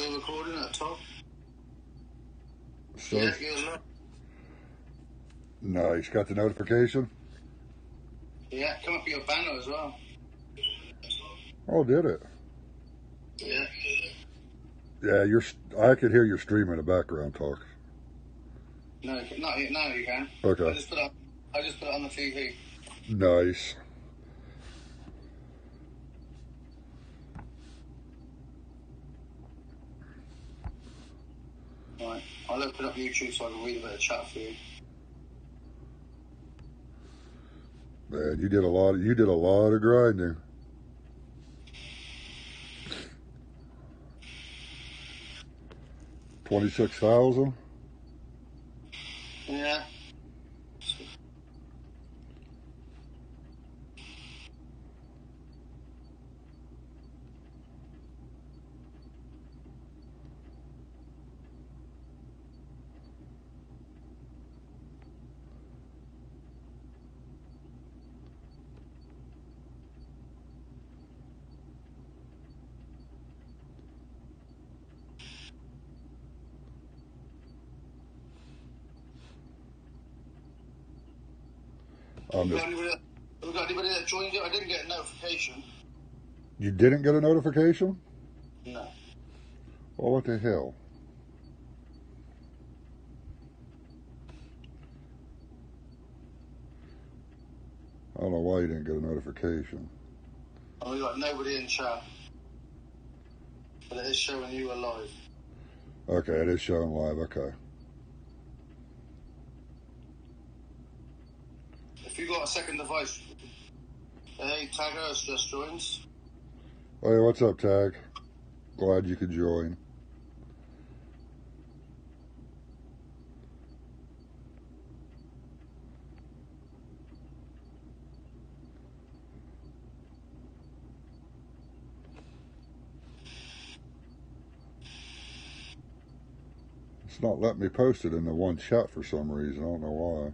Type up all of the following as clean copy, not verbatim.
audio recording at the top. So, Yeah, give us a look. nice. Got the notification? Yeah, come up with your banner as well. Oh, did it? Yeah. Yeah, I could hear your stream in the background talk. No, not yet. Now you can. Okay. I just put it on the TV. Nice. Right. I'll open up YouTube so I can read a bit of chat for you. Man, you did a lot of grinding. $26,000? Yeah. Have we got anybody that joined you? I didn't get a notification. You didn't get a notification? No. Well, what the hell? I don't know why you didn't get a notification. Oh, we got nobody in chat. But it is showing you are live. Okay, it is showing live. Okay. If you got a second device, hey, Tagger has just joined. Hey, what's up, Tag? Glad you could join. It's not letting me post it in the one chat for some reason. I don't know why.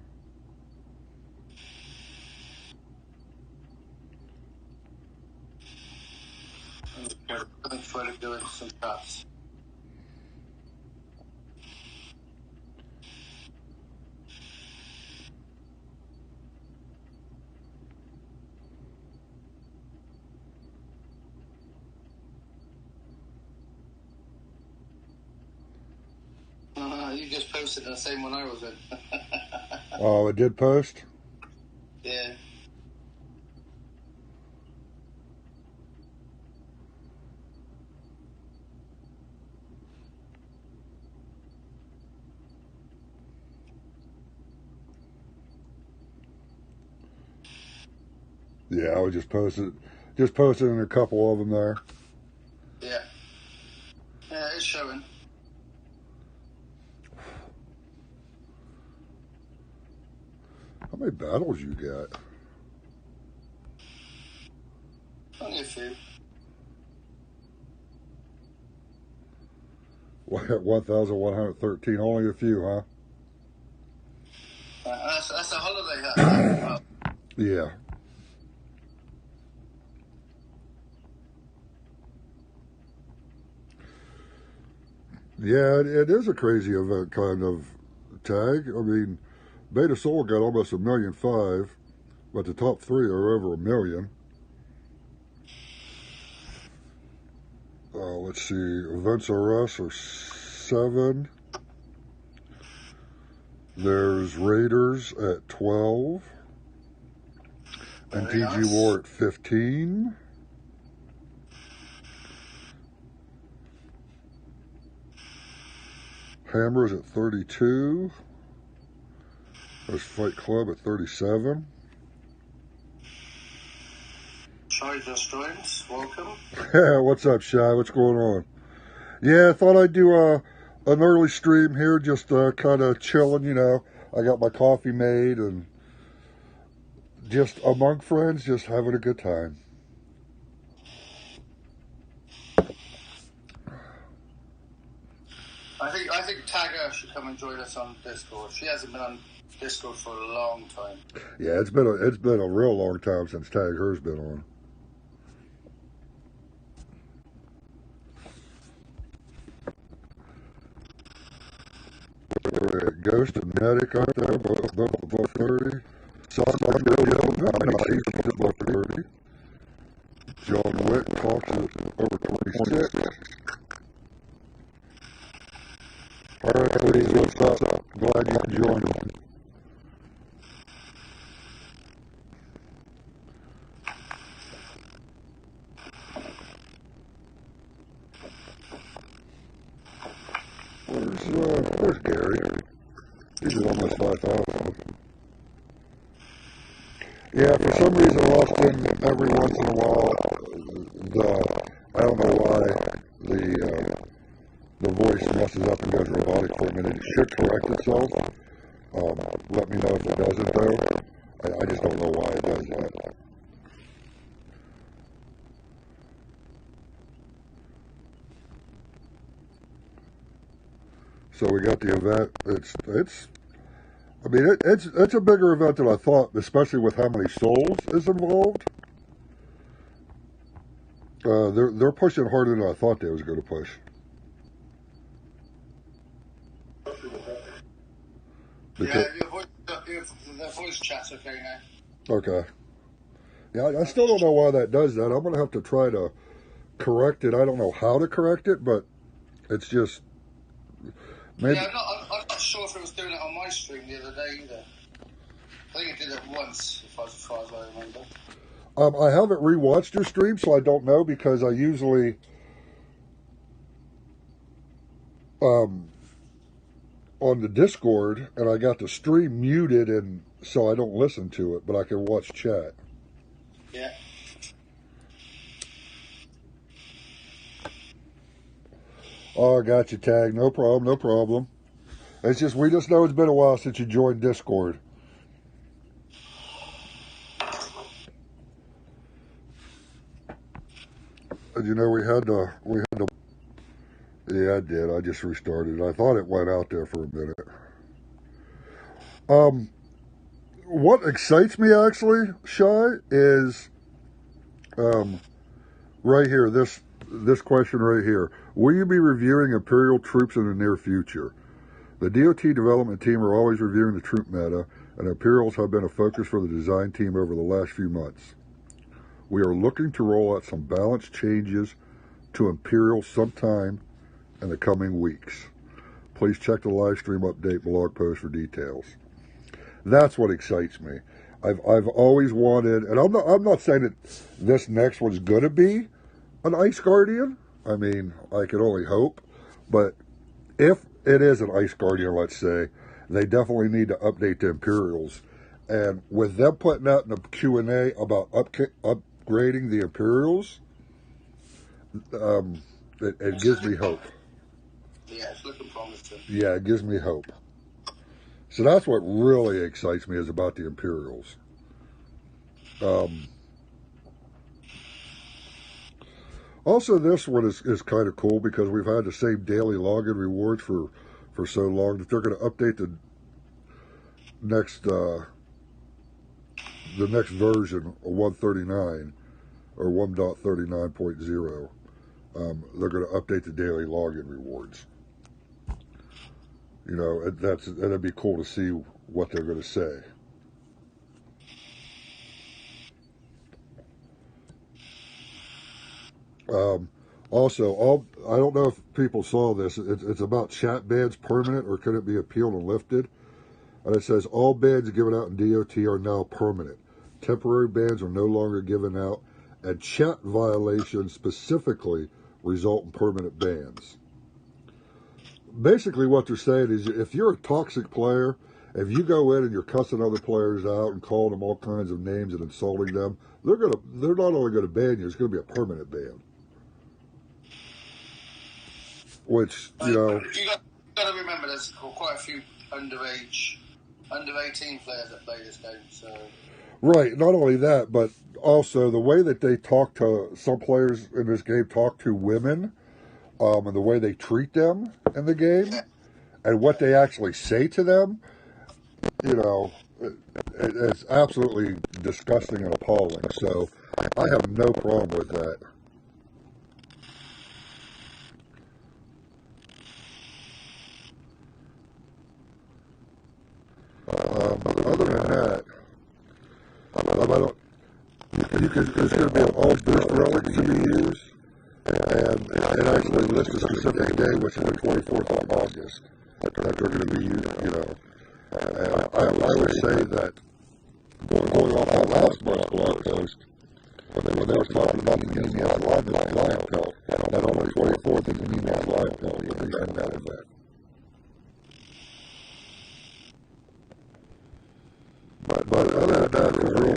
I'm trying to do it some chats. You just posted the same one I was in. Oh, it did post? Yeah. Yeah, I was just posted in a couple of them there. Yeah. Yeah, it's showing. How many battles you got? Only a few. 1,113. Only a few, huh? That's a holiday hat. Yeah. Yeah, it is a crazy event kind of tag. I mean, Beta Soul got almost 1.5 million, but the top three are over 1 million. Let's see, Events R Us are 7. There's Raiders at 12. And TG War at 15. Hammers at 32. There's Fight Club at 37. Shy just joined. Welcome. What's up, Shy? What's going on? Yeah, I thought I'd do an early stream here, just kind of chilling, you know. I got my coffee made and just among friends, just having a good time. I think Tagger should come and join us on Discord. She hasn't been on Discord for a long time. Yeah, it's been a real long time since Tag Her's been on. get Ghost and Medic up there, both above 30. Son nice, above 30. John Wick talks at over 26. Hercules, what's up? Glad you can join us. Where's Gary? He's at almost 5,000. Yeah, for some reason I lost him every once in a while. I don't know why the voice messes up and goes robotic for a minute. It should correct itself. Let me know if it doesn't though. I just don't know why it does that. So we got the event. It's a bigger event than I thought, especially with how many souls is involved. They're pushing harder than I thought they was going to push. Because the voice chat's okay now. Okay. Yeah, I still don't know why that does that. I'm going to have to try to correct it. I don't know how to correct it, but it's just... Maybe. Yeah, I'm not sure if it was doing it on my stream the other day either. I think it did it once, as far as I remember. I haven't rewatched your stream, so I don't know, because I usually on the Discord, and I got the stream muted, and so I don't listen to it, but I can watch chat. Yeah. Oh, I got you, Tag. No problem, no problem. It's just, we just know it's been a while since you joined Discord. And you know, we had to, yeah, I did. I just restarted it. I thought it went out there for a minute. What excites me actually, Shy, is right here, this question right here. Will you be reviewing Imperial troops in the near future? The DOT development team are always reviewing the troop meta, and Imperials have been a focus for the design team over the last few months. We are looking to roll out some balanced changes to Imperials sometime in the coming weeks. Please check the live stream update blog post for details. That's what excites me. I've always wanted, and I'm not saying that this next one's going to be an Ice Guardian. I mean, I can only hope. But if it is an Ice Guardian, let's say, they definitely need to update the Imperials. And with them putting out in the Q&A about upgrading the Imperials, it gives me hope. Yeah, it's looking promising. Yeah, it gives me hope. So that's what really excites me is about the Imperials. Also, this one is kind of cool because we've had the same daily login rewards for so long that they're going to update the next version of 139 or 1.39.0. They're going to update the daily login rewards. You know, that'd be cool to see what they're going to say. Also, I don't know if people saw this. It's about chat bans permanent, or could it be appealed and lifted? And it says all bans given out in DOT are now permanent. Temporary bans are no longer given out, and chat violations specifically result in permanent bans. Basically, what they're saying is, if you're a toxic player, if you go in and you're cussing other players out and calling them all kinds of names and insulting them, they're not only going to ban you, it's going to be a permanent ban. Which, you know, you got to remember, there's quite a few under 18 players that play this game. So right, not only that, but also the way that they talk to some players in this game, talk to women, and the way they treat them in the game, and what they actually say to them, you know, it's absolutely disgusting and appalling. So I have no problem with that. other than that, I don't, there's going to be all boost relics to be used, and it actually lists a specific day, which is the 24th of August, that they're going to be used, you know. And I would say that going off that last month's blog post, when they were talking about the Nemean live pill, that on the 24th is the Nemean live pill, you'll be in that event. But other than that, there's really,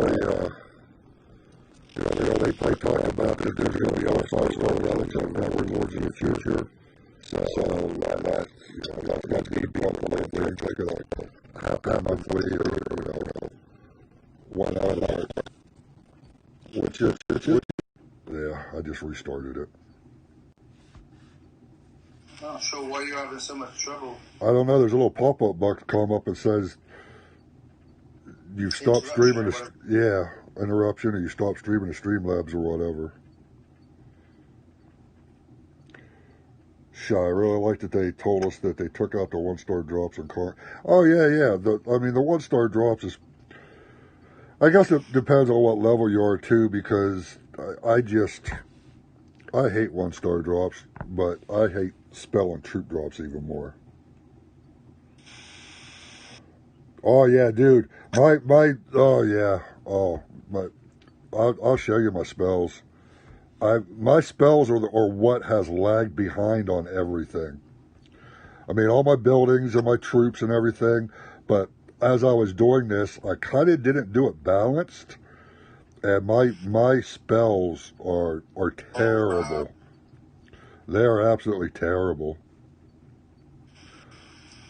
they talk about that there's going to be other 5-star relics and rewards in the future. So that's got to be monthly if they take it like half monthly or, one hour. Which is, yeah, I just restarted it. I'm not sure why you're having so much trouble. I don't know, there's a little pop-up box come up and says you've stopped streaming, interruption, or you stopped streaming to Streamlabs or whatever. I really like that they told us that they took out the 1-star drops in car. Oh, yeah. The 1-star drops is, I guess it depends on what level you are, too, because I hate 1-star drops, but I hate spell and troop drops even more. Oh, yeah, dude. I'll show you my spells. My spells are what has lagged behind on everything. I mean, all my buildings and my troops and everything, but as I was doing this, I kind of didn't do it balanced, and my spells are terrible. They are absolutely terrible.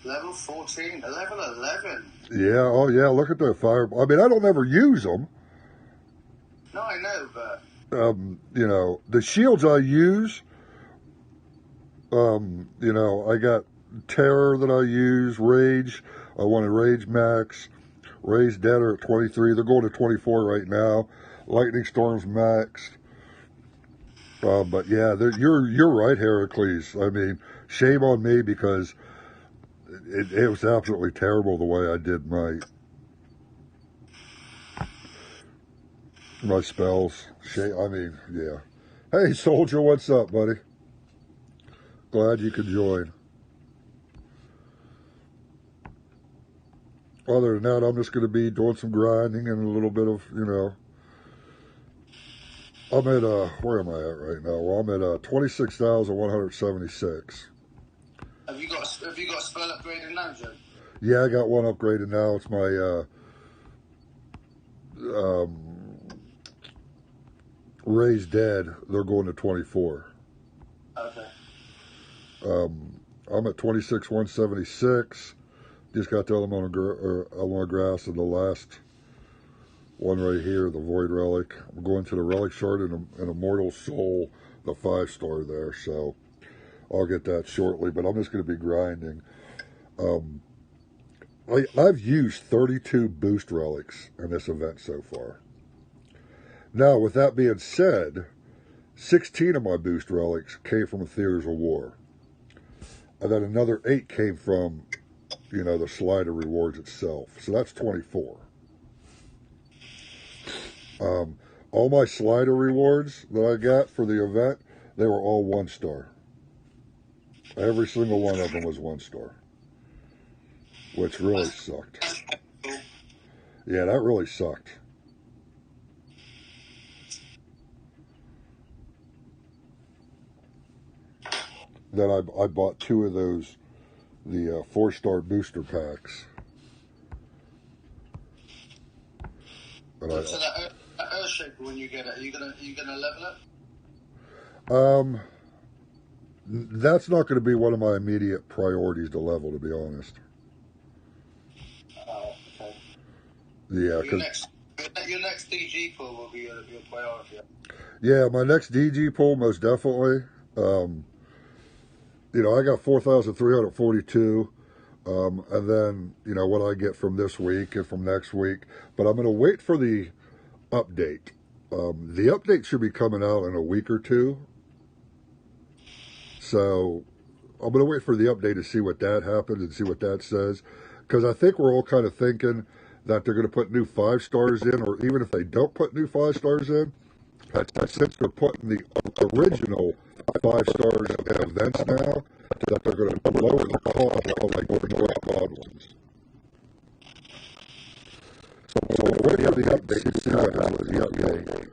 Level 14, level 11. Yeah, look at the fire. I mean, I don't ever use them. No, I know, but... the shields I use, I got Terror that I use, Rage. I wanted Rage Max. Rage Dead are at 23. They're going to 24 right now. Lightning Storm's maxed. But yeah, you're right, Heracles. I mean, shame on me because it was absolutely terrible the way I did my spells. Yeah. Hey, Soldier, what's up, buddy? Glad you could join. Other than that, I'm just going to be doing some grinding and a little bit of, I'm at, where am I at right now? Well, I'm at 26,176. Have you got a spell upgraded now, Joe? Yeah, I got one upgraded now. It's my, Raised Dead. They're going to 24. Okay. I'm at 26,176. Just got the Elemental Grass and the last one right here, the Void Relic. I'm going to the Relic Shard and Immortal Soul, the 5-star there, so I'll get that shortly, but I'm just going to be grinding. I've used 32 boost relics in this event so far. Now, with that being said, 16 of my boost relics came from Theaters of War. And then another 8 came from, the slider rewards itself. So that's 24. All my slider rewards that I got for the event, they were all 1-star. Every single one of them was 1-star. Which really sucked. Yeah, that really sucked. Then I bought 2 of those, the 4-star booster packs. And so that Earthshaker, when you get it, are you gonna level it? That's not going to be one of my immediate priorities to level, to be honest. Oh, okay. Yeah, your next DG pull will be your priority. Yeah, my next DG pull, most definitely. I got 4,342, and then, what I get from this week and from next week. But I'm going to wait for the update. The update should be coming out in a week or two. So I'm going to wait for the update to see what that happens and see what that says. Because I think we're all kind of thinking that they're going to put new 5-stars in, or even if they don't put new 5-stars in, since they're putting the original 5-stars in events now, that they're going to lower the cost of like North Godwins. So we'll wait for the update to see what happens with the update,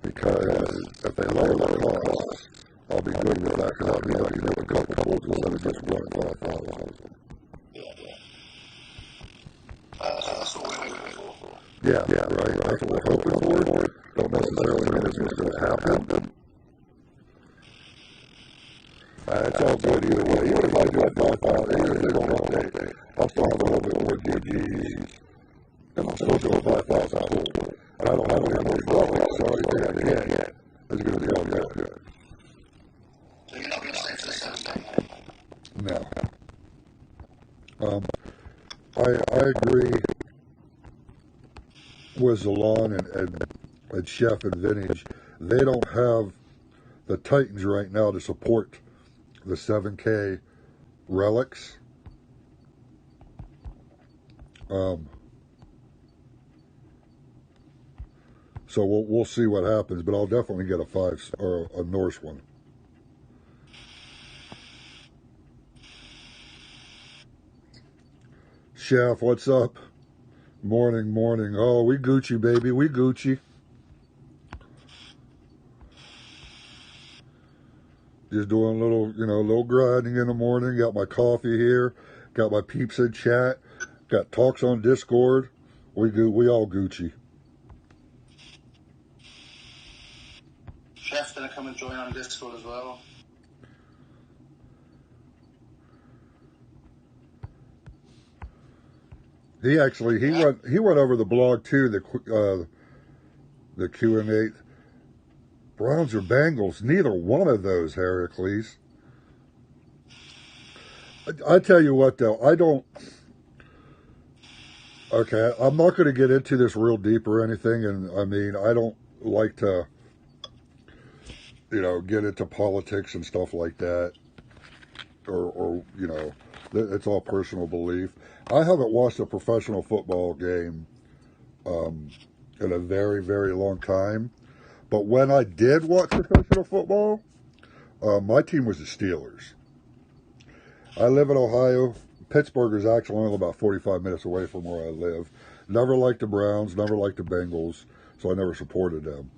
because if they lower the cost, I'll be good with that, because I'll be like, a couple holds instead of just one 5,000. That's what we're hoping for. Yeah, right. That's what we're hoping for. Don't necessarily mean it's going to happen. It's all good either way. Even if I do a 5,000, even if they don't update, I'll still have a little bit more DGs, and I'm still doing 5,000 hold. And I don't have any more relics, so everything I get is going to be all good. So you're not going to stay for the 7 day? No. I agree with Zalon and Chef and Vintage. They don't have the Titans right now to support the 7K relics. So we'll see what happens, but I'll definitely get a 5 or a Norse one. Chef, what's up? Morning. Oh, we Gucci, baby. We Gucci. Just doing a little grinding in the morning. Got my coffee here. Got my peeps in chat. Got talks on Discord. We all Gucci. Chef's going to come and join on Discord as well. He went over the blog too. The Q&A. Browns or Bengals? Neither one of those, Heracles. I tell you what, though, I don't. Okay, I'm not going to get into this real deep or anything, and I mean, I don't like to, get into politics and stuff like that, or it's all personal belief. I haven't watched a professional football game in a very, very long time. But when I did watch professional football, my team was the Steelers. I live in Ohio. Pittsburgh is actually only about 45 minutes away from where I live. Never liked the Browns, never liked the Bengals, so I never supported them.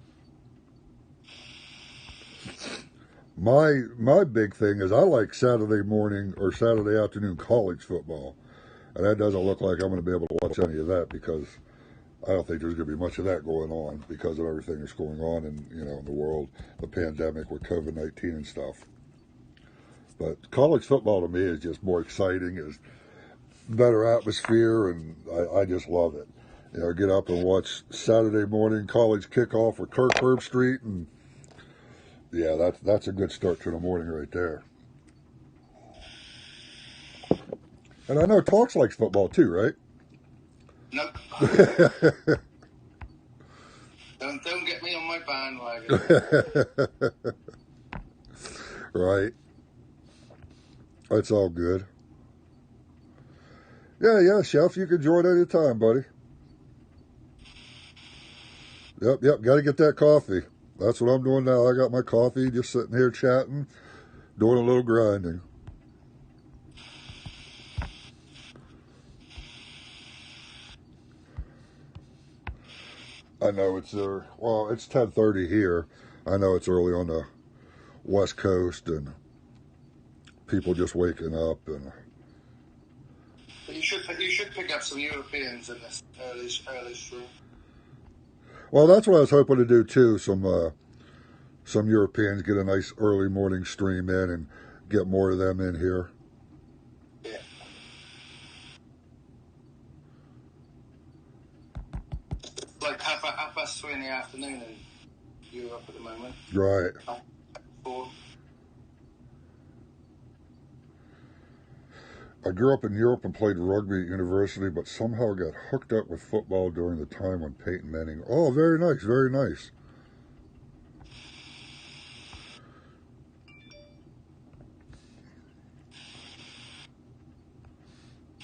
My big thing is I like Saturday morning or Saturday afternoon college football. And that doesn't look like I'm going to be able to watch any of that, because I don't think there's going to be much of that going on because of everything that's going on in the world, the pandemic with COVID-19 and stuff. But college football to me is just more exciting, is better atmosphere, and I just love it. Get up and watch Saturday morning college kickoff with Kirk Herbstreit, and yeah, that's a good start to the morning right there. And I know Talks likes football too, right? Nope. Don't get me on my bandwagon. Right. That's all good. Yeah, Chef, you can join any time, buddy. Yep, got to get that coffee. That's what I'm doing now. I got my coffee, just sitting here chatting, doing a little grinding. I know it's it's 10:30 here. I know it's early on the West Coast and people just waking up. But you should pick up some Europeans in this early stream. Well, that's what I was hoping to do too. Some Europeans, get a nice early morning stream in and get more of them in here. Yeah. Like half past 3 in the afternoon in Europe at the moment. Right. 4. I grew up in Europe and played rugby at university, but somehow got hooked up with football during the time when Peyton Manning. Oh, very nice, very nice.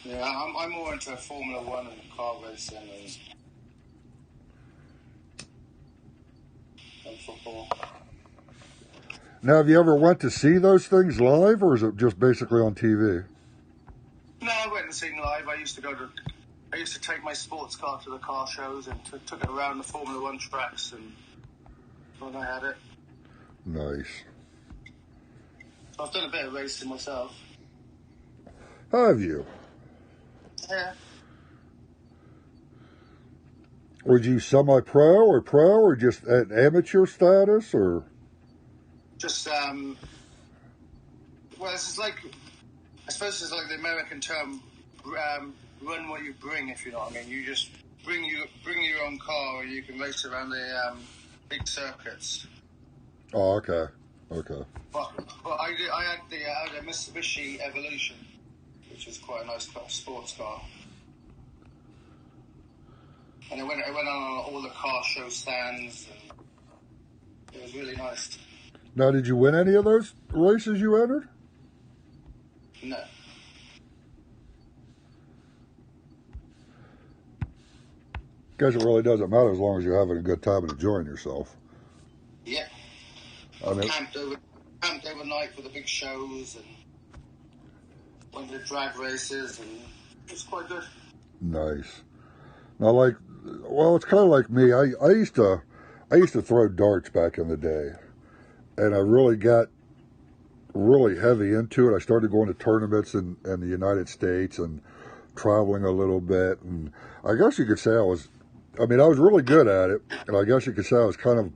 Yeah, Yeah, I'm more into Formula One and car racing and football. Now, have you ever went to see those things live, or is it just basically on TV? No, I went and seen live. I used to take my sports car to the car shows and took it around the Formula One tracks and when I had it. Nice. I've done a bit of racing myself. Have you? Yeah. Were you semi-pro or pro or just at amateur status or? Just well, this is like, I suppose it's like the American term, run what you bring, if you know what I mean. You just bring your own car, or you can race around the big circuits. Oh, okay. Okay. But I had a Mitsubishi Evolution, which is quite a nice sports car. And it went on all the car show stands, and it was really nice. Now, did you win any of those races you entered? No. Guess it really doesn't matter as long as you're having a good time and enjoying yourself. Yeah. I mean, camped overnight for the big shows and went to drag races, and it was quite good. Nice. Now, well, it's kind of like me. I used to throw darts back in the day, and I really got really heavy into it. I started going to tournaments in the United States and traveling a little bit, and I guess you could say I was really good at it, and I guess you could say I was kind of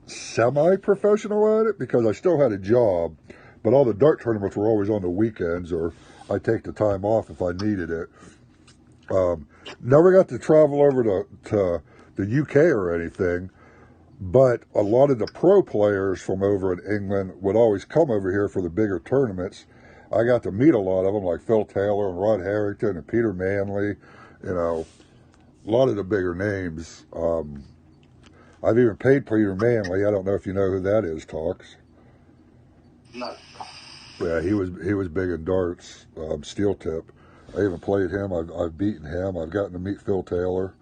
semi-professional at it because I still had a job, but all the dart tournaments were always on the weekends, or I'd take the time off if I needed it. Never got to travel over to the UK or anything, but a lot of the pro players from over in England would always come over here for the bigger tournaments. I got to meet a lot of them, like Phil Taylor and Rod Harrington and Peter Manley, a lot of the bigger names. I've even paid Peter Manley. I don't know if you know who that is, Talks. No. Yeah, he was big in darts, steel tip. I even played him. I've beaten him. I've gotten to meet Phil Taylor.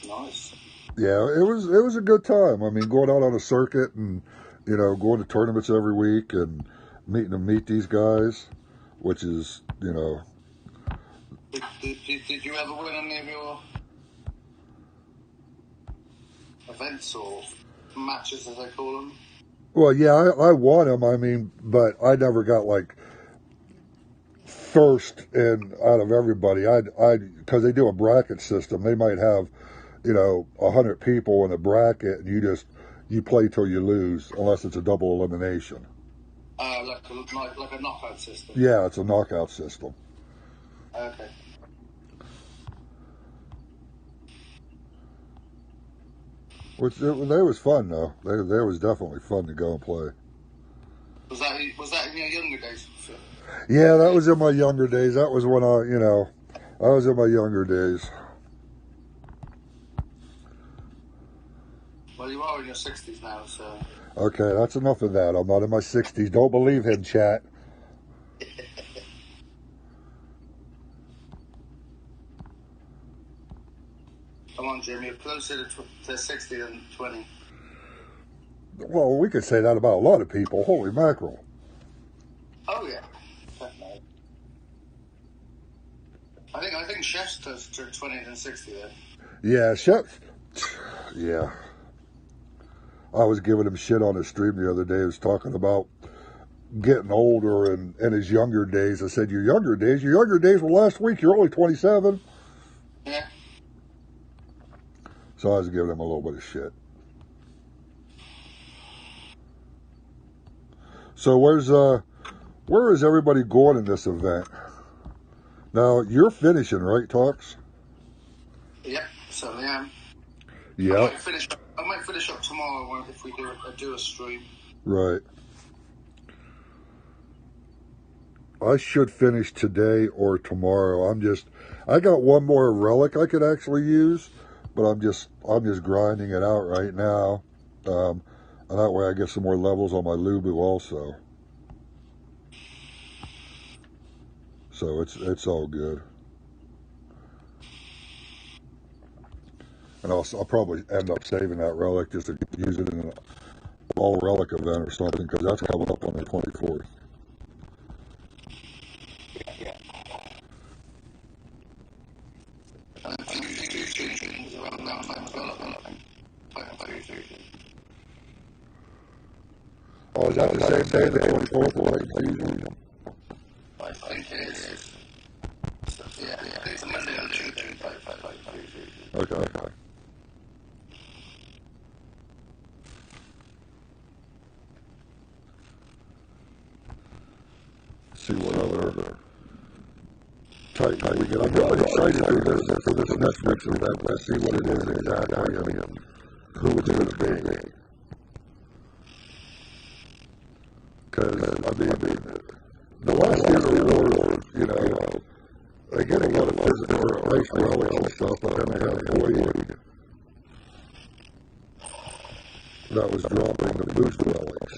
Nice. Yeah, it was a good time. I mean, going out on a circuit and going to tournaments every week and meet these guys, which is Did you ever win any of your events or matches, as they call them? Well, yeah, I won them. I mean, but I never got first out of everybody. Because they do a bracket system. They might have 100 people in a bracket, and you play till you lose, unless it's a double elimination. Like a knockout system. Yeah, it's a knockout system. Okay. They was fun though. They was definitely fun to go and play. Was that in your younger days? Yeah, that was in my younger days. That was when I was in my younger days. Well, you are in your 60s now, so. Okay, that's enough of that. I'm not in my 60s. Don't believe him, chat. Come on, Jim. You're closer to 60 than 20. Well, we could say that about a lot of people. Holy mackerel. Oh, yeah. Definitely. I think Chef's closer to 20 than 60, then. Yeah, Chef. Yeah. I was giving him shit on his stream the other day. He was talking about getting older and in his younger days. I said, your younger days were last week. You're only 27. Yeah. So I was giving him a little bit of shit. So where is everybody going in this event? Now, you're finishing, right, Talks? Yep, certainly am. Yeah. I might finish up tomorrow if we do a stream. Right. I should finish today or tomorrow. I got one more relic I could actually use, but I'm just grinding it out right now. And that way I get some more levels on my Lubu also. so it's all good. And I'll probably end up saving that relic just to use it in an all relic event or something, because that's coming up on the 24th. Oh, is that the same day, the 24th, or like usually? I think it is. Yeah, it's a Monday or Tuesday. Okay. See what other Titan we get. I'm really excited for this next week's event to see what it is exactly and who it's going to be. Because, I mean, the last year's award, you know, they get a lot of physical ice relics and stuff, but then they had a void that was dropping the boost relics,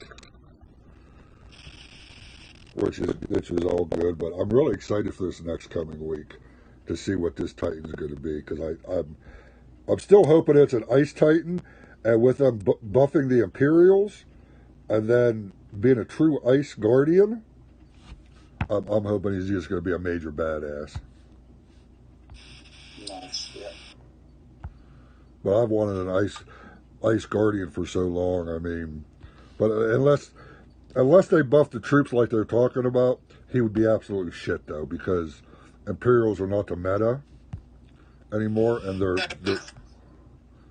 which was all good. But I'm really excited for this next coming week to see what this Titan's going to be, because I'm still hoping it's an Ice Titan, and with them buffing the Imperials, and then being a true Ice Guardian, I'm hoping he's just going to be a major badass. Nice, yeah. But I've wanted an Ice Guardian for so long. I mean, but unless they buff the troops like they're talking about, he would be absolutely shit though, because Imperials are not the meta anymore, and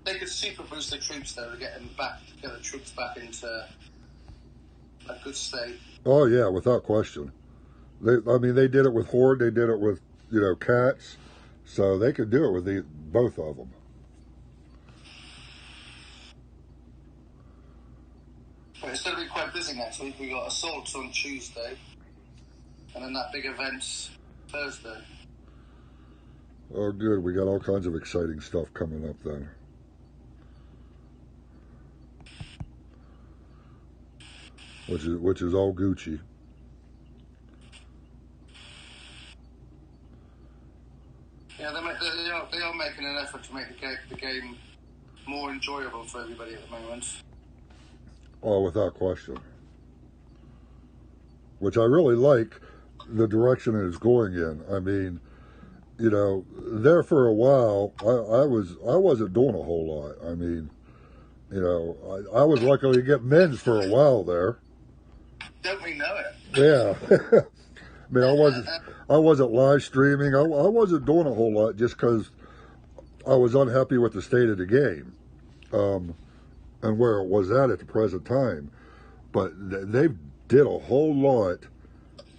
they could super boost the troops though to get the troops back into a good state. Oh yeah, without question. They did it with Horde, they did it with, you know, Cats, so they could do it with both of them. Well, it's going to be quite busy next week. We got assaults on Tuesday, and then that big event's Thursday. Oh good, we got all kinds of exciting stuff coming up then. Which is all Gucci. Yeah, they are making an effort to make the game more enjoyable for everybody at the moment. Oh, without question. Which I really like the direction it is going in. I mean, you know, there for a while, I wasn't doing a whole lot. I mean, you know, I was lucky to get men's for a while there. Don't we know it? Yeah. I mean, I wasn't live streaming. I wasn't doing a whole lot just because I was unhappy with the state of the game, and where it was at the present time. But they did a whole lot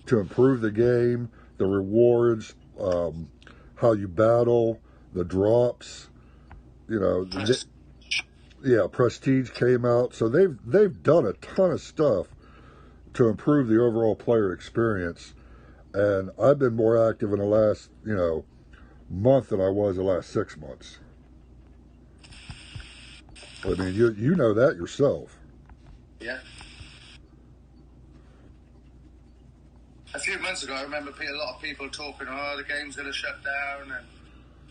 to improve the game, the rewards, how you battle, the drops. You know, Prestige came out, so they've done a ton of stuff to improve the overall player experience. And I've been more active in the last, you know, month than I was the last 6 months. I mean, you know that yourself. Yeah. A few months ago, I remember a lot of people talking, oh, the game's going to shut down and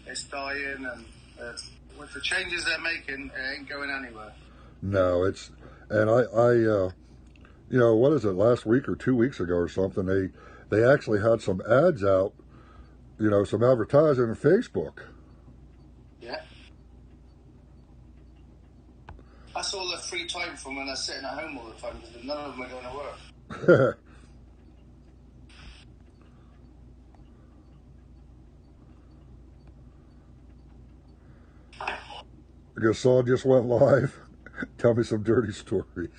it's dying, and with the changes they're making, it ain't going anywhere. No, and I you know, what is it, last week or 2 weeks ago or something, they actually had some ads out, you know, some advertising on Facebook. Yeah. That's all the free time from when they're sitting at home all the time, because none of them are going to work. Gasol just went live. Tell me some dirty stories.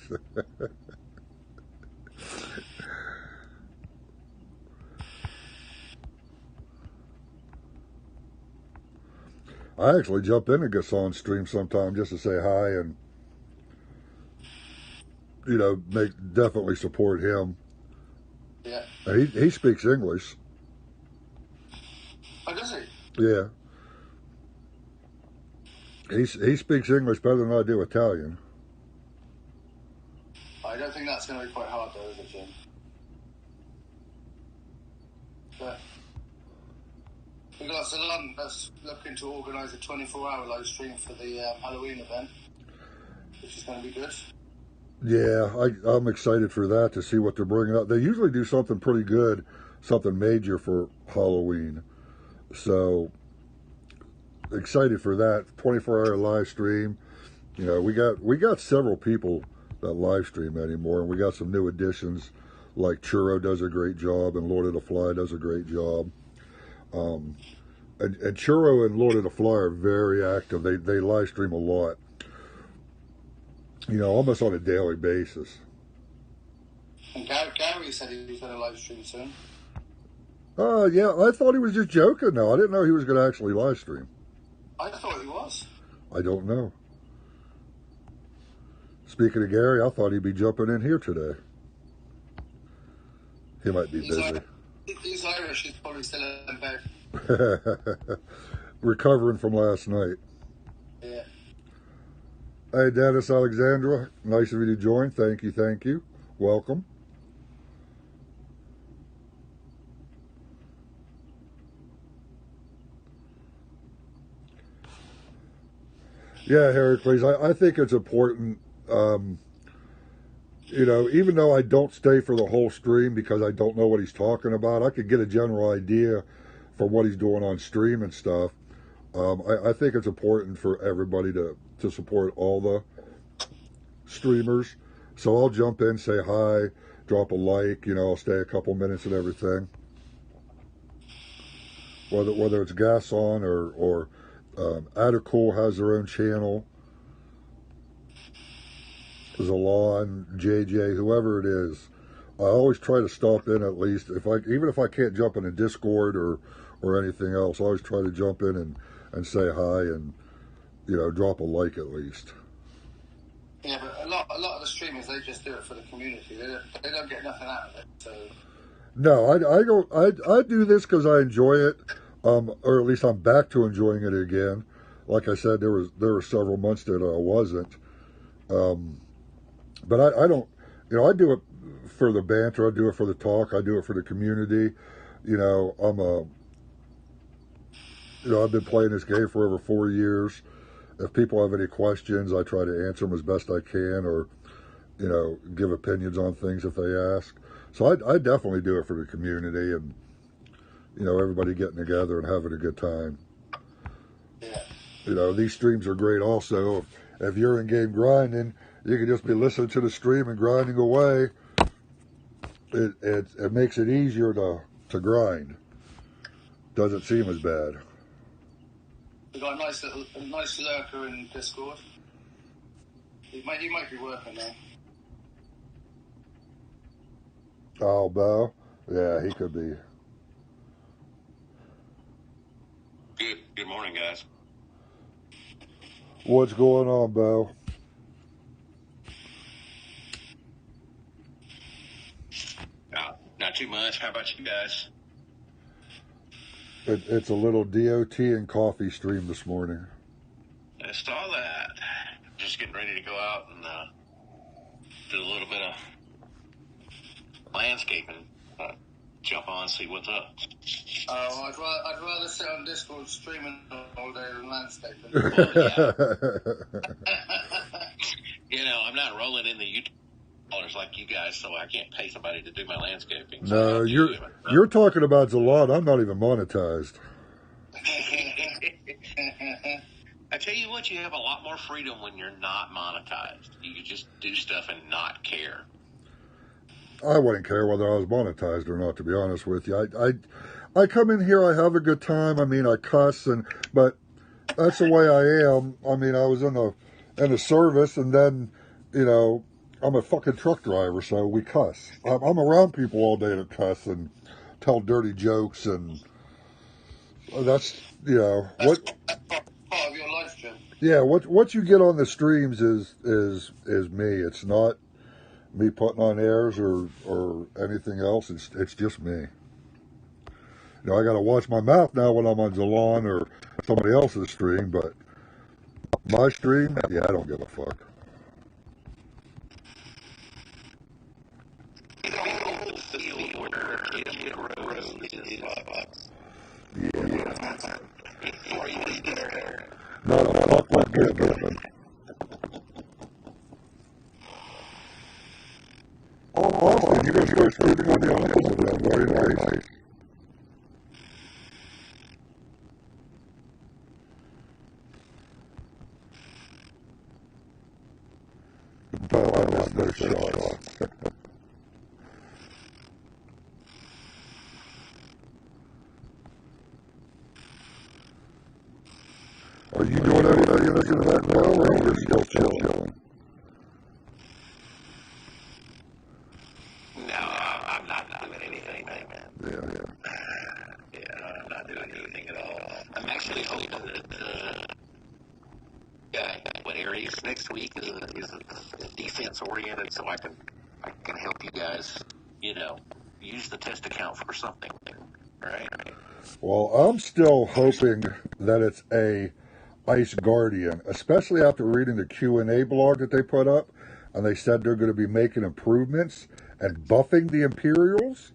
I actually jump into Gasol's stream sometime just to say hi and, you know, definitely support him. Yeah. He speaks English. Oh, does he? Yeah. He speaks English better than I do Italian. I don't think that's going to be quite hard, though, is it, Jim? But We got Salon that's looking to organise a 24-hour live stream for the Halloween event, which is going to be good. Yeah, I'm excited for that to see what they're bringing up. They usually do something pretty good, something major for Halloween. So excited for that 24-hour live stream. You know, we got several people that live stream anymore, and we got some new additions like Churro does a great job, and Lord of the Fly does a great job. And Churro and Lord of the Fly are very active. They live stream a lot. You know, almost on a daily basis. And Gary said he was going to live stream soon. Yeah, I thought he was just joking though. I didn't know he was going to actually live stream. I thought he was. I don't know. Speaking of Gary, I thought he'd be jumping in here today. He might be busy. He's Irish. He's probably still in bed. Recovering from last night. Yeah. Hey, Dennis Alexandra. Nice of you to join. Thank you, thank you. Welcome. Yeah, Heracles, I think it's important, you know, even though I don't stay for the whole stream because I don't know what he's talking about, I could get a general idea from what he's doing on stream and stuff. I think it's important for everybody to support all the streamers. So I'll jump in, say hi, drop a like, you know, I'll stay a couple minutes and everything. Whether it's Gasson or Atacool has their own channel. Zalon, JJ, whoever it is, I always try to stop in at least. Even if I can't jump in a Discord or anything else, I always try to jump in and say hi and, you know, drop a like at least. Yeah, but a lot of the streamers, they just do it for the community. They don't get nothing out of it. So. No, I do this because I enjoy it. Or at least I'm back to enjoying it again. Like I said, there were several months that I wasn't. But I don't, you know, I do it for the banter, I do it for the talk, I do it for the community. You know, I've been playing this game for over 4 years. If people have any questions, I try to answer them as best I can, or, you know, give opinions on things if they ask. So I definitely do it for the community and, you know, everybody getting together and having a good time. Yeah. You know, these streams are great also. If you're in game grinding, you can just be listening to the stream and grinding away. It makes it easier to grind. Doesn't seem as bad. We got a nice lurker in Discord. He might be working now. Oh, Bo? Yeah, he could be. Good morning, guys. What's going on, Bo? Not too much. How about you guys? It's a little DOT and coffee stream this morning. I saw that. Just getting ready to go out and do a little bit of landscaping. Jump on, see what's up. Oh, I'd rather sit on Discord streaming all day than landscaping. You know, I'm not rolling in the YouTube dollars like you guys, so I can't pay somebody to do my landscaping. No, So you're talking about Zalon. I'm not even monetized. I tell you what, you have a lot more freedom when you're not monetized. You can just do stuff and not care. I wouldn't care whether I was monetized or not, to be honest with you. I come in here, I have a good time. I mean, I cuss, but that's the way I am. I mean, I was in the service, and then, you know, I'm a fucking truck driver, so we cuss. I'm around people all day that cuss and tell dirty jokes, and that's, you know, that's part of your life, Jim. Yeah, what you get on the streams is me. It's not me putting on airs or anything else. It's just me. You know, I got to watch my mouth now when I'm on Zalon or somebody else's stream, but my stream, yeah, I don't give a fuck. Yeah. Before you leave there. No, fuck what good living. Oh, awesome. You guys start sleeping on the island then. Very nice. But I was no shot. Are you doing anything in this event now, or are you still chilling? No, I'm not doing anything, man. Yeah. I'm not doing anything at all. I'm actually hoping that what areas next week is defense oriented, so I can help you guys, use the test account for something, right? Well, I'm still hoping that it's a Ice Guardian, especially after reading the Q&A blog that they put up, and they said they're going to be making improvements and buffing the Imperials.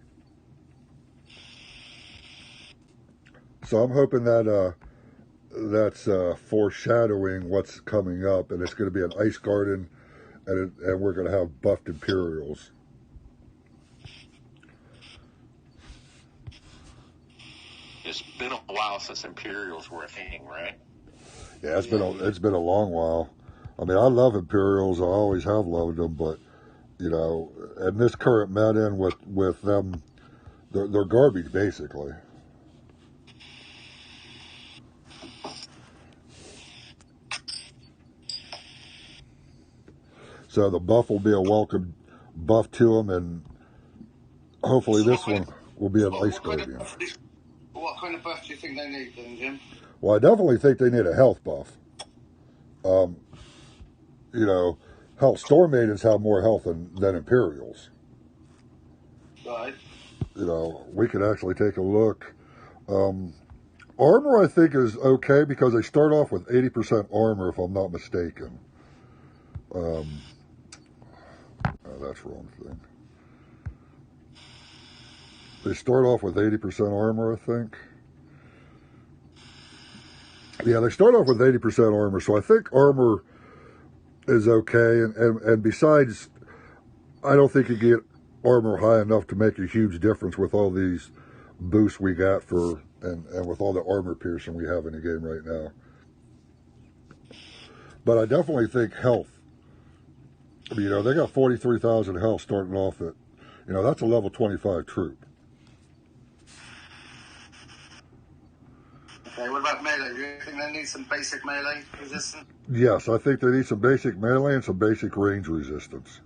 So I'm hoping that that's foreshadowing what's coming up, and it's going to be an Ice Guardian, and we're going to have buffed Imperials. It's been a while since Imperials were a thing, right? Yeah, it's been a long while. I mean, I love Imperials. I always have loved them, but and this current meta in with them, they're garbage basically. So the buff will be a welcome buff to them, and hopefully this one will be an Ice Guardian. What kind of buff do you think they need then, Jim? Well, I definitely think they need a health buff. Hell, Storm Maidens have more health than Imperials. Right. We could actually take a look. Armor, I think, is okay because they start off with 80% armor, if I'm not mistaken. Oh, that's the wrong thing. They start off with 80% armor, I think. Yeah, they start off with 80% armor, so I think armor is okay. And besides, I don't think you get armor high enough to make a huge difference with all these boosts we got and with all the armor piercing we have in the game right now. But I definitely think health. They got 43,000 health starting off at, that's a level 25 troop. Okay, what about melee? Do you think they need some basic melee resistance? Yes, I think they need some basic melee and some basic range resistance.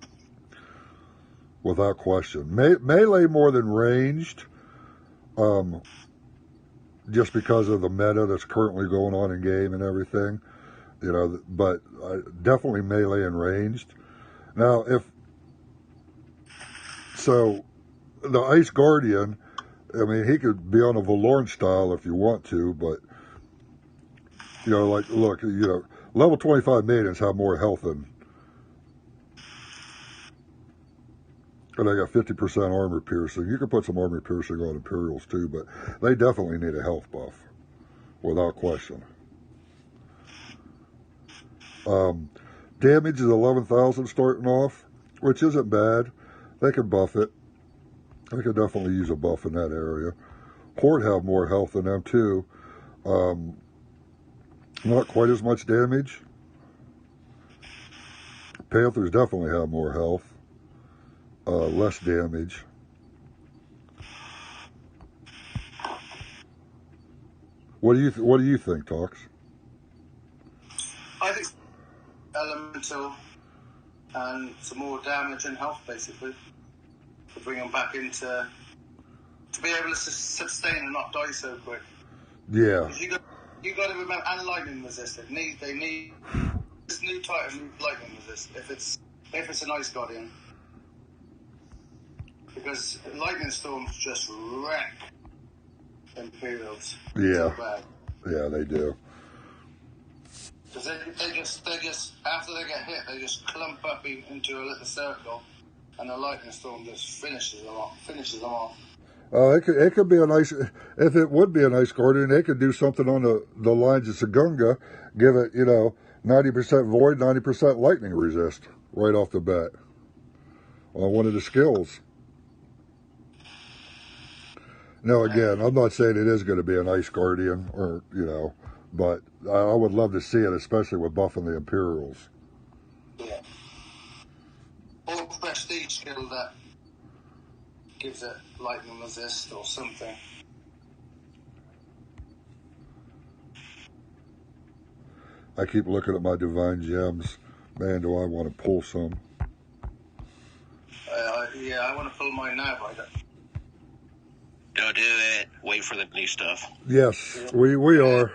Without question. Melee more than ranged, just because of the meta that's currently going on in game and everything. But definitely melee and ranged. Now, the Ice Guardian, I mean, he could be on a Valorn style if you want to, but, look, level 25 maidens have more health and they got 50% armor piercing. You can put some armor piercing on Imperials too, but they definitely need a health buff, without question. Damage is 11,000 starting off, which isn't bad. They could buff it. They could definitely use a buff in that area. Horde have more health than them too. Not quite as much damage. Panthers definitely have more health. Less damage. What do you think, Tox? I think elemental and some more damage and health, basically, to bring them back to be able to sustain and not die so quick. Yeah. You got to remember, and lightning resist. They need this new Titan lightning resist if it's an Ice Guardian, because lightning storms just wreck Imperials. Yeah. So bad. Yeah, they do. Because they just after they get hit, they just clump up into a little circle, and the lightning storm just finishes them off. It could be a nice, if it would be a nice guardian, they could do something on the lines of Sagunga, give it, 90% void, 90% lightning resist right off the bat on one of the skills. Now, again, I'm not saying it is going to be an Ice Guardian, or, but I would love to see it, especially with buffing the Imperials. Yeah. Or prestige skill that gives it lightning resist or something. I keep looking at my Divine Gems. Man, do I want to pull some. Yeah, I want to pull mine now, but I don't. Don't do it. Wait for the new stuff. Yes, we are.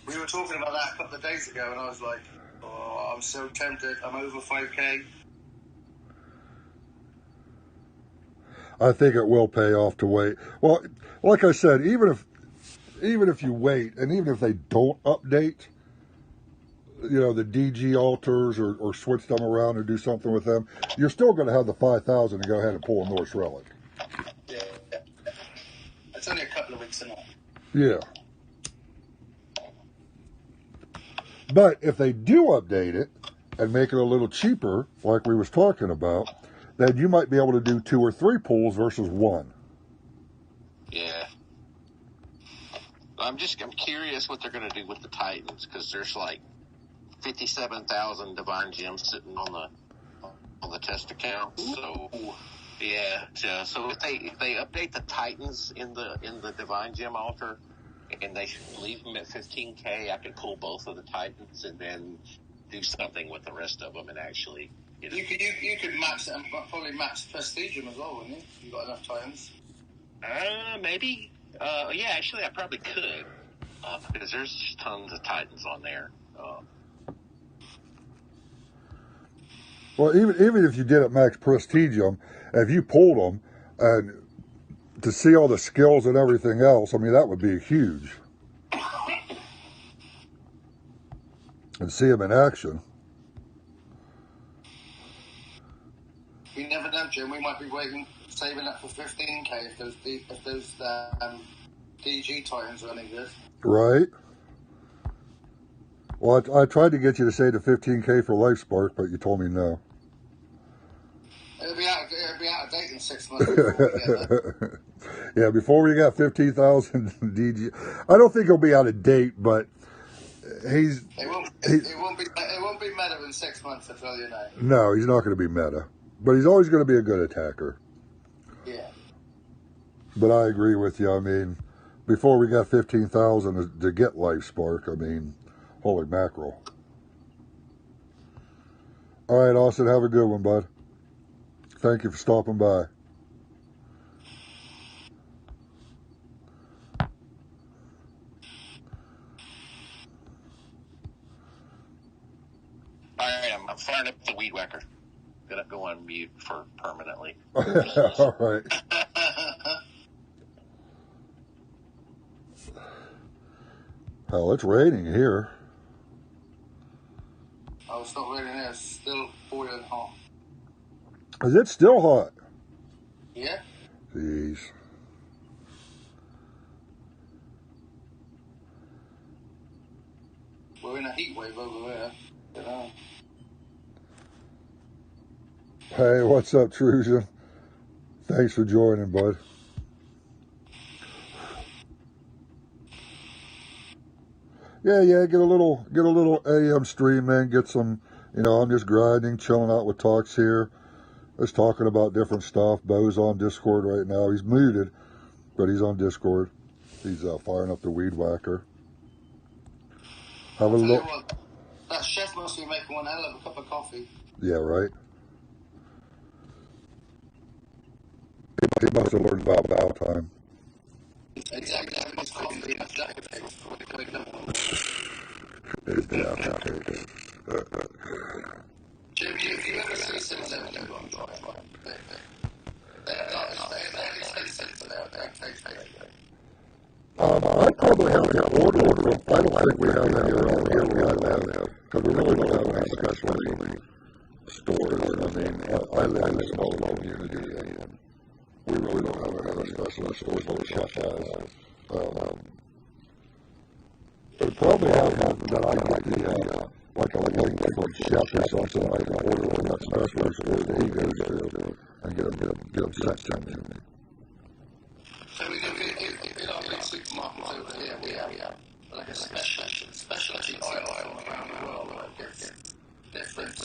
We were talking about that a couple of days ago, and I was like, oh, I'm so tempted. I'm over 5K. I think it will pay off to wait. Well, like I said, even if you wait, and even if they don't update, the DG altars or switch them around or do something with them, you're still going to have the 5,000 to go ahead and pull a Norse Relic. Yeah. It's only a couple of weeks in it. Yeah. But if they do update it and make it a little cheaper, like we was talking about, then you might be able to do 2 or 3 pulls versus 1. Yeah. I'm curious what they're going to do with the Titans, because there's like 57,000 Divine Gems sitting on the test account. So yeah, so if they update the Titans in the Divine Gem altar, and they leave them at 15K, I can pull both of the Titans and then do something with the rest of them and actually. You could match them, probably match Prestige them as well, wouldn't you? You got enough Titans. Maybe. Yeah, actually, I probably could, because there's tons of Titans on there. Well, even if you did it max prestige them, if you pulled them and to see all the skills and everything else, I mean, that would be huge. And see them in action. You never know, Jim. We might be saving up for 15K if those DG Titans are any good. Right. Well, I tried to get you to say the 15K for Life Spark, but you told me no. It'll be out of date in 6 months. Before we get that. Yeah, before we got 15,000 DG. I don't think he'll be out of date, but it won't be meta in 6 months, I tell you now. No, he's not going to be meta, but he's always going to be a good attacker. Yeah. But I agree with you. I mean, before we got 15,000 to get Life Spark, I mean, holy mackerel. All right, Austin, have a good one, bud. Thank you for stopping by. All right, I'm firing up the Weed Whacker. Gonna go on mute for permanently. All right. Hell, it's raining here. Oh, it's not raining here. It's still boiling hot. Is it still hot? Yeah. Jeez. We're in a heat wave over there. Hey, what's up, Trusian? Thanks for joining, bud. Yeah, get a little AM stream, man. Get some, I'm just grinding, chilling out with Talks here. Just talking about different stuff. Bo's on Discord right now. He's muted, but he's on Discord. He's firing up the Weed Whacker. Have a look. That chef must be making one hell of a cup of coffee. Yeah, right. He must have learned about bow time. Exactly. It's down, okay. Jim, if you ever see something like that, I probably have an order. I don't think we have any around here. We have because we really don't have any special stores. I mean, I live in a small community, and we really don't have any specialist stores like Chef has. But probably have that I get the, like a link from Chef or something I can order from that specialist store that he goes to and get them sent to me. So we do in our big supermarkets over here, we have like a specialty aisle around the world that gets different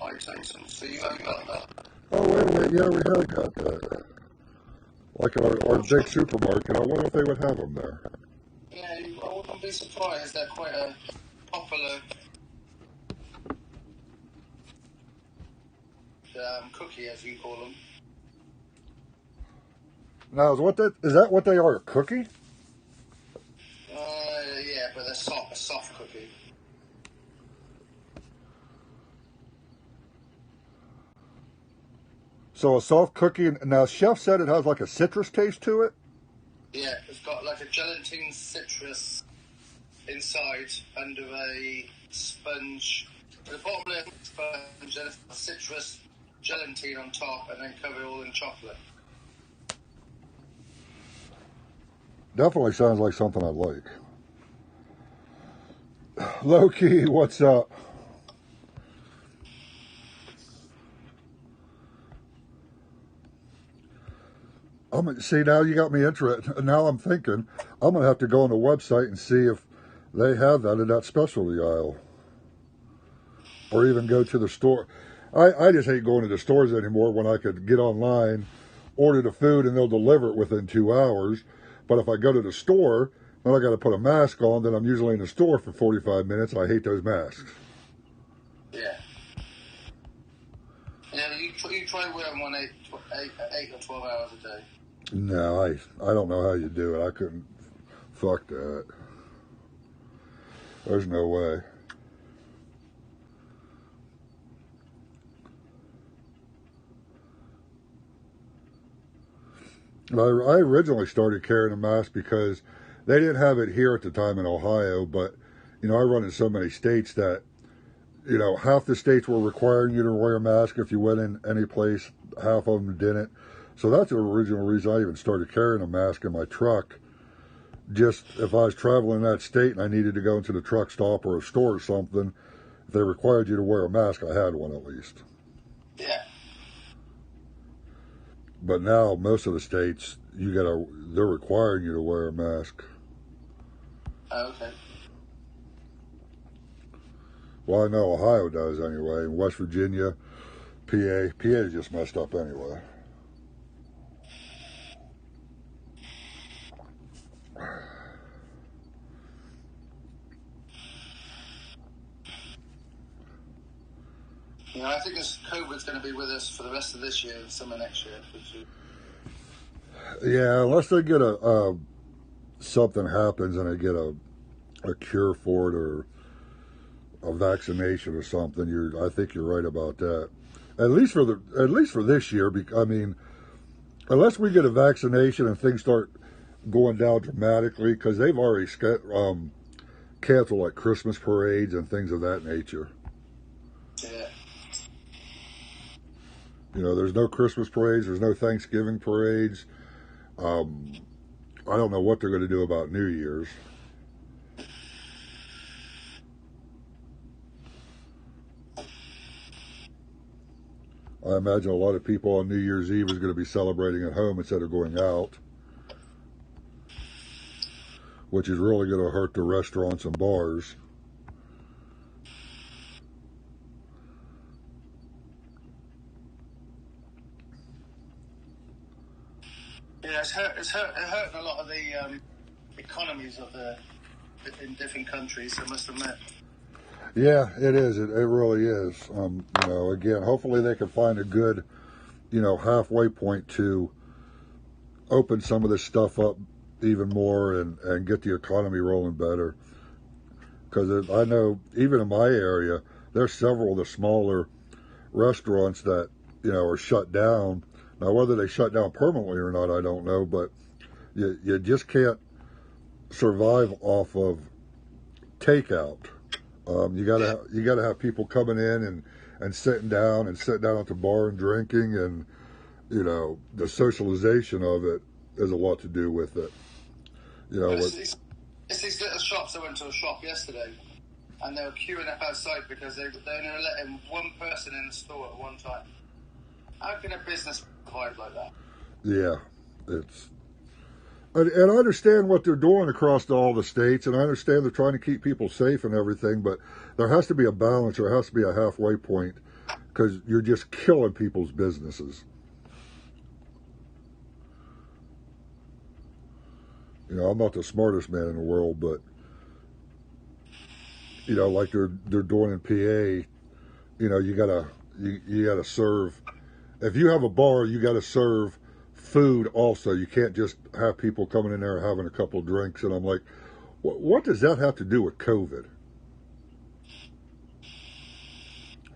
items. So you have got that. Oh, wait a minute, yeah, we have got that. Like our big supermarket, I wonder if they would have them there. Yeah, I wouldn't be surprised. They're quite a popular cookie, as you call them. Now, is that what they are, a cookie? Yeah, but they're a soft cookie. So a soft cookie, now Chef said it has like a citrus taste to it? Yeah, it's got like a gelatine citrus inside under a sponge. The bottom layer is sponge, then it's citrus gelatine on top, and then cover it all in chocolate. Definitely sounds like something I'd like. Low-key, what's up? See, now you got me interested. Now I'm thinking I'm going to have to go on the website and see if they have that in that specialty aisle. Or even go to the store. I just hate going to the stores anymore when I could get online, order the food, and they'll deliver it within 2 hours. But if I go to the store, then I got to put a mask on, then I'm usually in the store for 45 minutes. I hate those masks. Yeah. Yeah, you try to wear them on 8 or 12 hours a day. No, I don't know how you do it. I couldn't. Fuck that. There's no way. I originally started carrying a mask because they didn't have it here at the time in Ohio, but, I run in so many states that, half the states were requiring you to wear a mask if you went in any place, half of them didn't. So that's the original reason I even started carrying a mask in my truck. Just if I was traveling in that state and I needed to go into the truck stop or a store or something, if they required you to wear a mask, I had one at least. Yeah. But now most of the states, they're requiring you to wear a mask. Oh, okay. Well, I know Ohio does anyway. In West Virginia, PA is just messed up anyway. I think this COVID's going to be with us for the rest of this year and some of next year. Yeah, unless they get something happens and they get a cure for it or a vaccination or something. I think you're right about that. At least for this year. Unless we get a vaccination and things start going down dramatically, because they've already canceled like Christmas parades and things of that nature. Yeah. There's no Christmas parades. There's no Thanksgiving parades. I don't know what they're going to do about New Year's. I imagine a lot of people on New Year's Eve is going to be celebrating at home instead of going out, which is really going to hurt the restaurants and bars. Yeah, it's hurting a lot of the economies in different countries, I must admit. Yeah, it is. It really is. Again, hopefully they can find a good, halfway point to open some of this stuff up even more and get the economy rolling better. Because I know even in my area, there's several of the smaller restaurants that, are shut down. Now, whether they shut down permanently or not, I don't know, but you just can't survive off of takeout. You gotta have people coming in and sitting down at the bar and drinking, and you know, the socialization of it has a lot to do with it. You know, it's these little shops. I went to a shop yesterday, and they were queuing up outside because they only were letting one person in the store at one time. How can a business provide like that? Yeah, and I understand what they're doing across all the states, and I understand they're trying to keep people safe and everything, but there has to be a balance, there has to be a halfway point, because you're just killing people's businesses. You know, I'm not the smartest man in the world, but you know, like they're doing in PA, you know, you gotta serve. If you have a bar, you gotta serve food also. You can't just have people coming in there having a couple of drinks. And I'm like, what does that have to do with COVID?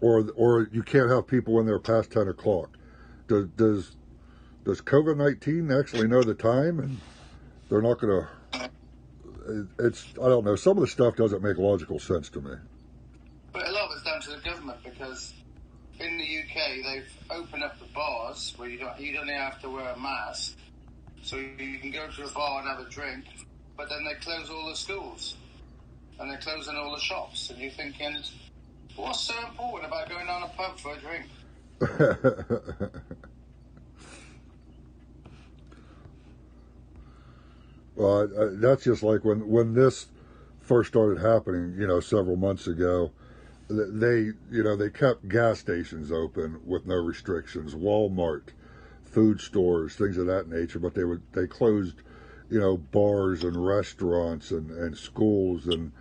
Or you can't have people in there past 10 o'clock. Does COVID-19 actually know the time? And they're not going to, I don't know. Some of the stuff doesn't make logical sense to me. But a lot of it's down to the government, because in the UK they've opened up the bars where you don't even have to wear a mask, so you can go to a bar and have a drink. But then they close all the schools and they're closing all the shops, and you're thinking, what's so important about going down a pub for a drink? Well, that's just like when this first started happening, you know, several months ago. They kept gas stations open with no restrictions, Walmart, food stores, things of that nature, but they closed, you know, bars and restaurants and schools. And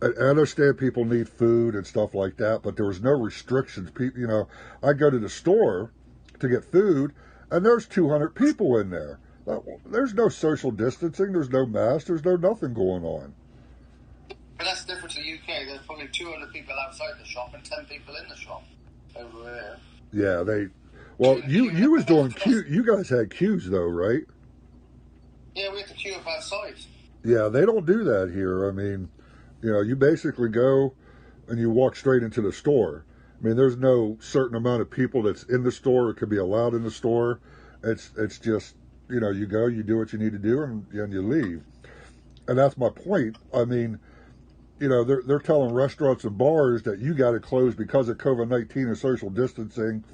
I understand people need food and stuff like that, but there was no restrictions. People, you know, I go to the store to get food, and there's 200 people in there. There's no social distancing, there's no mask, there's no nothing going on. But that's different to the UK. There's probably 200 people outside the shop and 10 people in the shop over there. Yeah, you was doing queue. You guys had queues though, right? Yeah, we had to queue up outside. Yeah, they don't do that here. I mean, you know, you basically go and you walk straight into the store. I mean, there's no certain amount of people that's in the store or could be allowed in the store. It's just, you know, you go, you do what you need to do, and you leave. And that's my point. I mean, you know, they're telling restaurants and bars that you got to close because of COVID-19 and social distancing,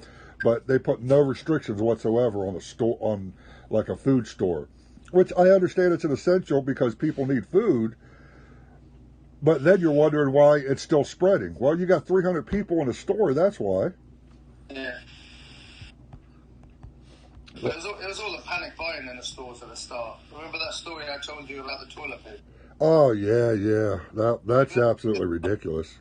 but they put no restrictions whatsoever on a store, on like a food store, which I understand it's an essential because people need food. But then you're wondering why it's still spreading. Well, you got 300 people in a store. That's why. Yeah. It was all the panic buying in the stores at the start. Remember that story I told you about the toilet paper? Oh, yeah. That's absolutely ridiculous.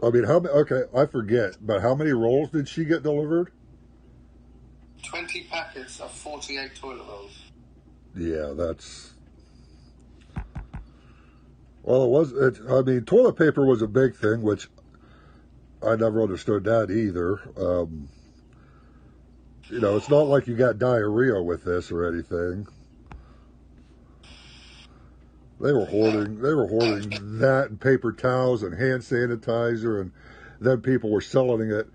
I mean, okay, I forget, but how many rolls did she get delivered? 20 packets of 48 toilet rolls. Yeah, that's... Well, I mean, toilet paper was a big thing, which I never understood that either. You know, it's not like you got diarrhea with this or anything. They were hoarding that and paper towels and hand sanitizer, and then people were selling it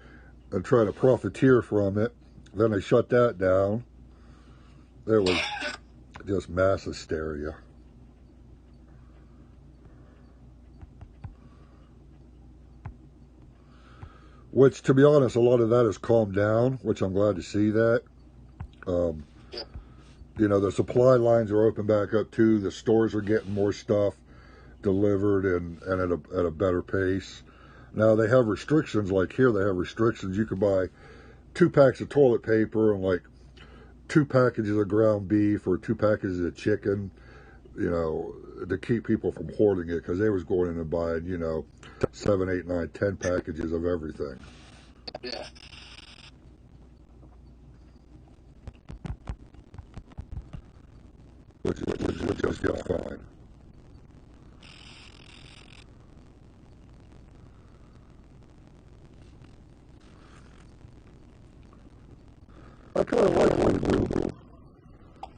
and trying to profiteer from it. Then they shut that down. There was just mass hysteria. Which, to be honest, a lot of that has calmed down, which I'm glad to see that. You know, the supply lines are open back up too. The stores are getting more stuff delivered and at a better pace. Now they have restrictions, like here they have restrictions. You could buy 2 packs of toilet paper and like 2 packages of ground beef or 2 packages of chicken, you know, to keep people from hoarding it, because they was going in and buying, you know, 7, 8, 9, 10 packages of everything. Yeah. Which is just fine. I kind of like what you do.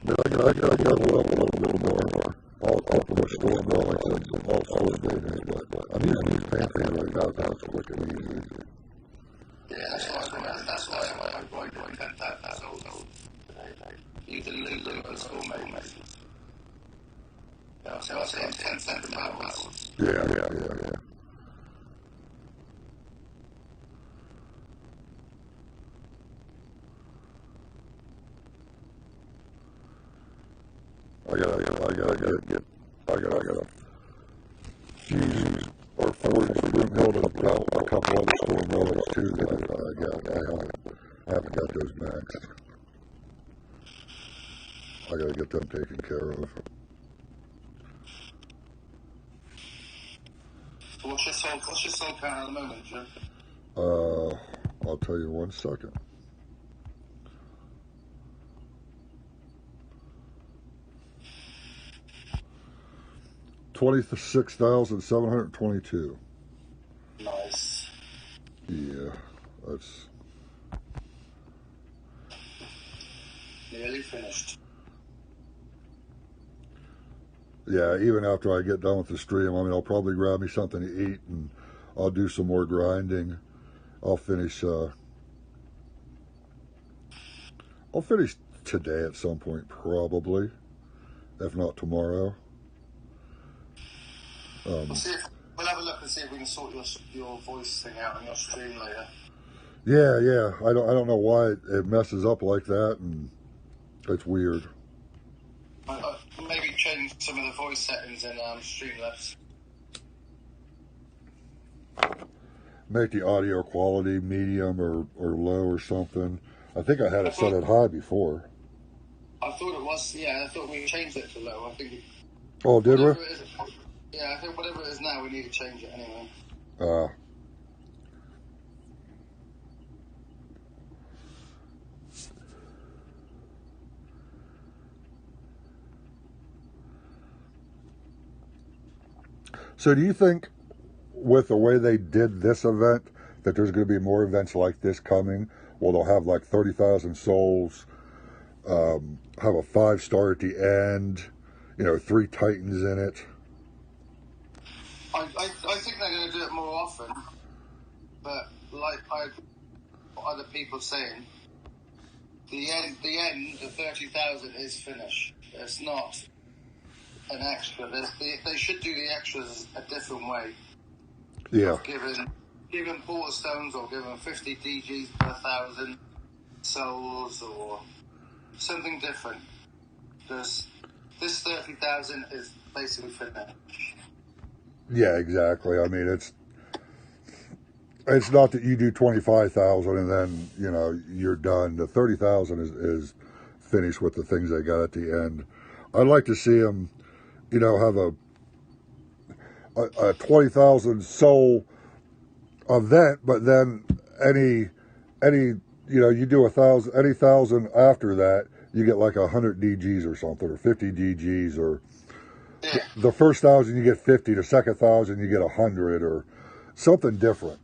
I got a little bit more. I'll put my storm relics and all sorts of things, but I'm using these pantry right now, that's quick and easy. Yeah, that's why I'm going to attempt that. So you can lose the school mate. So I'll say 10 cents balance. Yeah. I gotta use or forge Broomhill to belt a couple other storm relics too that I haven't got those maxed. I gotta get them taken care of. What's your soul count at the moment, Jim? I'll tell you 1 second. $26,722. Nice. Yeah, that's nearly finished. Yeah, even after I get done with the stream, I mean, I'll probably grab me something to eat and I'll do some more grinding. I'll finish today at some point, probably, if not tomorrow. We'll have a look and see if we can sort your voice thing out on your stream later. Yeah. I don't know why it messes up like that, and it's weird. Maybe change some of the voice settings in Streamlabs. Make the audio quality medium or low or something. I think I had it set at high before. I thought it was, yeah. I thought we changed it to low. I think. Oh, did we? Yeah, I think whatever it is now, we need to change it anyway. So do you think with the way they did this event that there's going to be more events like this coming? Well, they'll have like 30,000 souls, have a 5-star at the end, 3 Titans in it. I think they're going to do it more often, but like other people saying, the end, the 30,000 is finished. It's not an extra. They should do the extras a different way. Yeah. Giving portal stones or giving 50 DGs per 1,000 souls or something different. Because this 30,000 is basically finished. Yeah, exactly. I mean, it's not that you do 25,000 and then you're done. The 30,000 is finished with the things they got at the end. I'd like to see them, have a 20,000 soul event, but then any you do 1,000, any 1,000 after that, you get like 100 DGs or something, or 50 DGs, or the first 1,000 you get 50, the second 1,000 you get 100, or something different.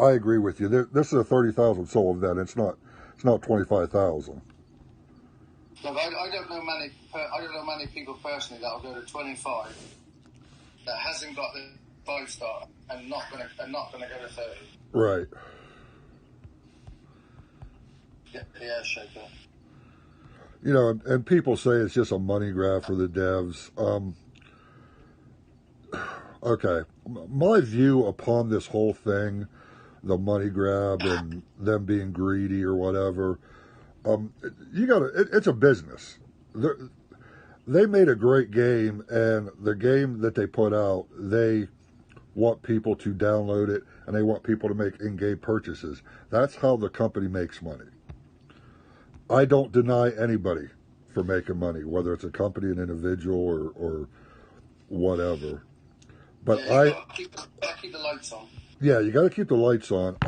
I agree with you. This is a 30,000 soul event. It's not 25,000. Look, I don't know many people personally that will go to 25 that hasn't got the 5-star and not gonna go to 30. Right. Yeah, shaker. And people say it's just a money grab for the devs. Okay, my view upon this whole thing, the money grab and them being greedy or whatever, it's a business. They made a great game, and the game that they put out, they want people to download it, and they want people to make in-game purchases. That's how the company makes money. I don't deny anybody for making money, whether it's a company, an individual, or whatever. But you gotta keep the lights on. Yeah, you got to keep the lights on.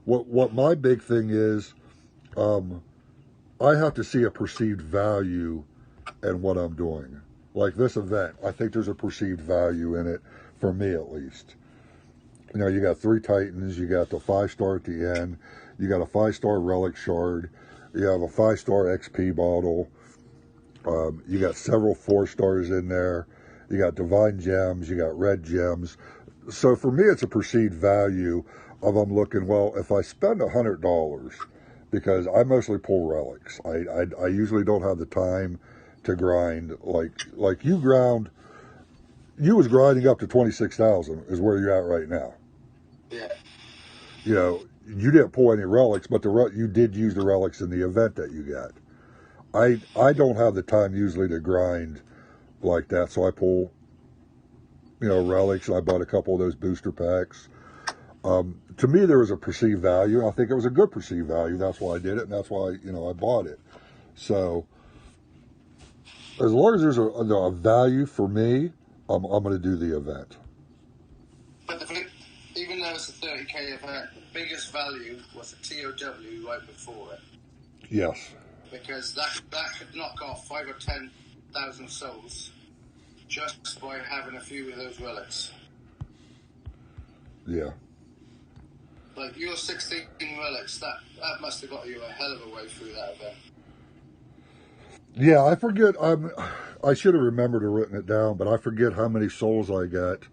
What my big thing is, I have to see a perceived value in what I'm doing. Like this event, I think there's a perceived value in it, for me at least. You got 3 Titans, you got the 5-star at the end, you got a 5-star relic shard, you have a 5-star XP bottle, You got several 4-stars in there. You got divine gems. You got red gems. So for me, it's a perceived value of I'm looking, well, if I spend $100, because I mostly pull relics. I usually don't have the time to grind like you ground. You was grinding up to 26,000 is where you're at right now. Yeah. You know, you didn't pull any relics, but you did use the relics in the event that you got. I don't have the time usually to grind like that, so I pull, relics, and I bought a couple of those booster packs. To me, there was a perceived value, and I think it was a good perceived value. That's why I did it, and that's why, I bought it. So, as long as there's a value for me, I'm going to do the event. But even though it's a 30k event, the biggest value was a TOW right before it. Yes. Because that could knock off 5,000 or 10,000 souls just by having a few of those relics. Yeah. Like your 16 relics, that must have got you a hell of a way through that event. Yeah, I forget. I should have remembered to written it down, but I forget how many souls I got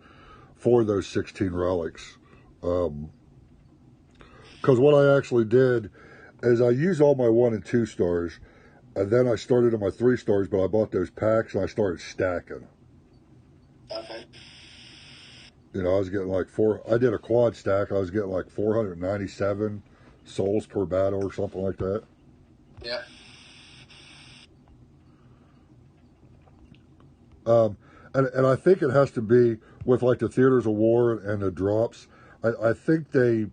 for those 16 relics. Because what I actually did is I used all my 1 and 2 stars, and then I started on my 3 stars, but I bought those packs and I started stacking. Okay. I was getting I did a quad stack. I was getting 497 souls per battle or something like that. Yeah. And I think it has to be with the Theaters of War and the drops. I think they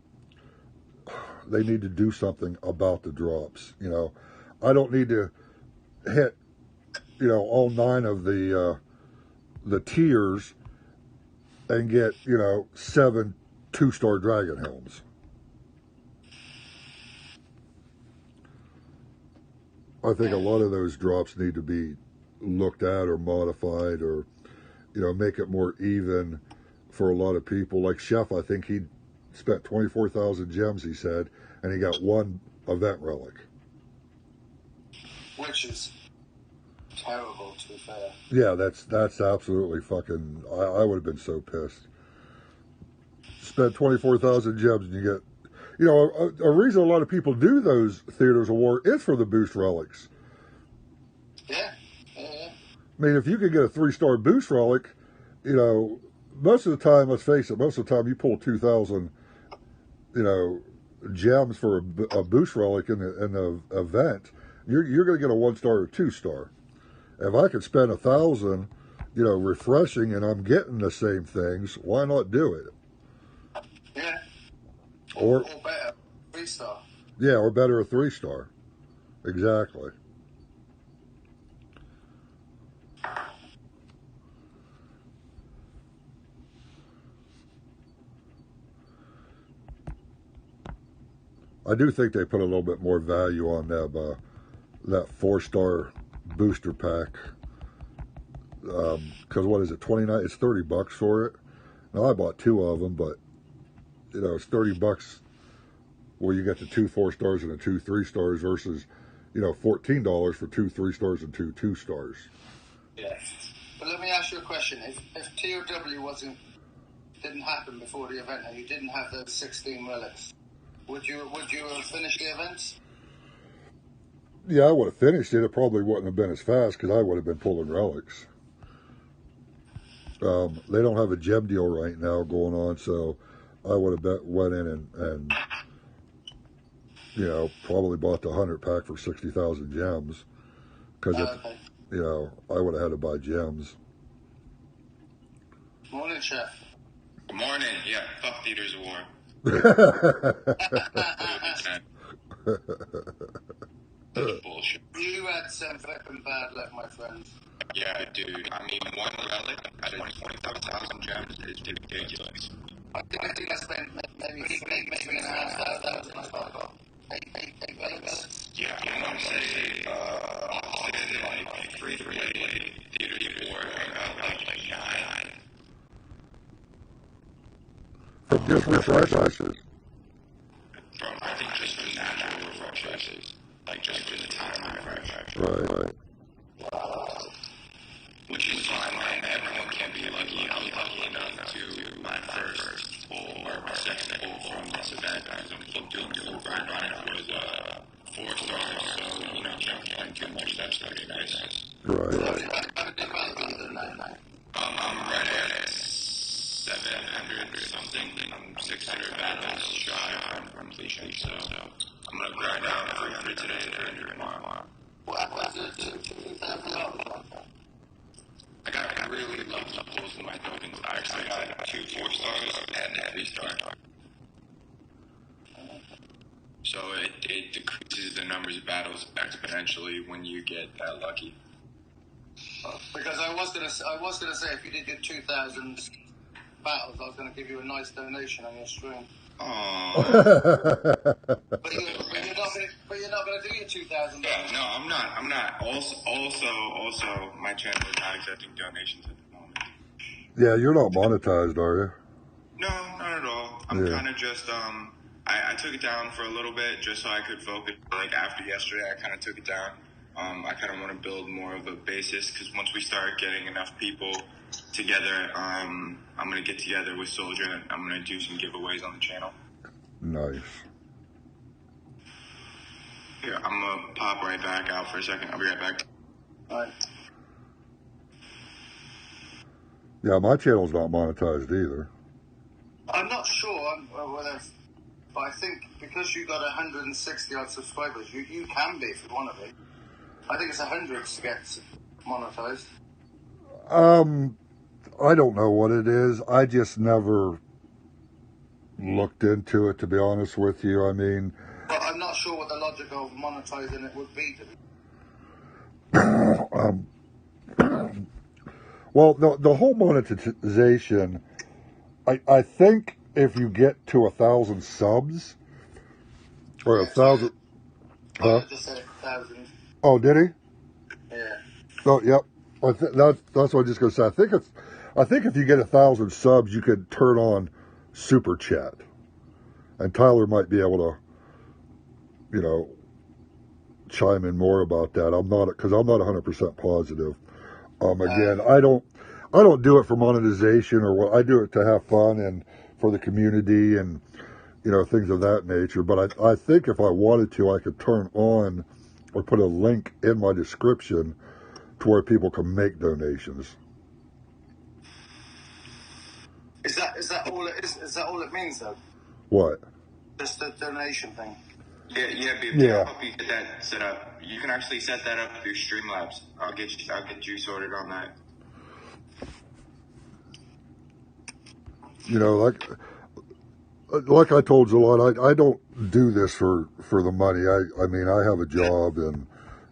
need to do something about the drops. I don't need to hit, all 9 of the tiers and get, 7 2-star dragon helms. I think a lot of those drops need to be looked at or modified or, make it more even for a lot of people. Like Chef, I think he spent 24,000 gems, he said, and he got 1 event relic. Which is terrible, to be fair. Yeah, that's absolutely fucking... I would have been so pissed. Spent 24,000 gems and you get... a reason a lot of people do those Theaters of War is for the boost relics. Yeah. I mean, if you could get a 3-star boost relic, most of the time, let's face it, most of the time you pull 2,000, gems for a boost relic in the event, you're going to get a 1-star or 2-star. If I could spend 1,000, refreshing, and I'm getting the same things, why not do it? Yeah. Or better, 3-star. Yeah, or better, a 3-star. Exactly. I do think they put a little bit more value on that 4-star booster pack. Because what is it, 29? It's $30 for it. Now I bought 2 of them, but it's $30 where you get the 2 4-stars and the 2 3-stars versus $14 for 2 3-stars and 2 2-stars. Yeah. But let me ask you a question: If TOW didn't happen before the event and you didn't have those 16 relics, would you have finished the event? Yeah, I would have finished it. It probably wouldn't have been as fast because I would have been pulling relics. They don't have a gem deal right now going on, so I would have went in and probably bought the 100 pack for 60,000 gems because Okay. I would have had to buy gems. Morning, Chef. Good morning. Yeah, fuck Theaters of War. Bullshit. You had some fucking bad luck, my friend. Yeah, dude. I mean, 1 relic out of 25,000 gems is ridiculous. I think I spent maybe 3,500 on my eight relics. Yeah, I want to say, like 3 Theaters of War, like 9. From just refreshes. From, I think, just the natural refreshes. Like, just for the time refresh. Right. Wow, lucky. I was lucky enough to my first pull or my second pull from this event. I'm doing full grind on it. Was 4 stars, so can't complain too much. That's pretty nice. Right. I'm right at 700 or something. I'm 600 battles shy from completion, so I'm gonna grind out for today and tomorrow. I really love the pulls in my tokens. I actually got 2 4 stars and a 3 star. So it decreases the numbers of battles exponentially when you get that lucky. Because I was gonna say if you did your 2,000 battles, I was gonna give you a nice donation on your stream. Oh. But you're not gonna do your 2,000. Yeah, no, I'm not. Also, my channel is not accepting donations at the moment. Yeah, you're not monetized, are you? No, not at all. I'm kind of just I took it down for a little bit just so I could focus. Like after yesterday, I kind of took it down. I kind of want to build more of a basis because once we start getting enough people together, I'm going to get together with Soldier and I'm going to do some giveaways on the channel. Nice. Here, I'm going to pop right back out for a second. I'll be right back. All right. Yeah, my channel's not monetized either. I'm not sure whether, but I think because you got 160 odd subscribers, you can be if you want to be. I think it's 100 to get monetized. I don't know what it is. I just never looked into it, to be honest with you. I mean, but I'm not sure what the logic of monetizing it would be. Well, the whole monetization, I think if you get to 1,000 subs, or 1,000, I just said 1,000. Oh, did he? Yeah. Oh, yep. That's what I was just gonna say. I think if you get 1,000 subs, you could turn on super chat, and Tyler might be able to, chime in more about that. I'm not 100% positive. Again, I don't do it for monetization or what. I do it to have fun and for the community and things of that nature. But I think if I wanted to, I could turn on or put a link in my description to where people can make donations. Is that all it is? Is that all it means though? What? Just the donation thing. Yeah, babe. Yeah. I'll help you get that set up. You can actually set that up through Streamlabs. I'll get you sorted on that. Like I told you a lot, I don't do this for the money. I mean, I have a job and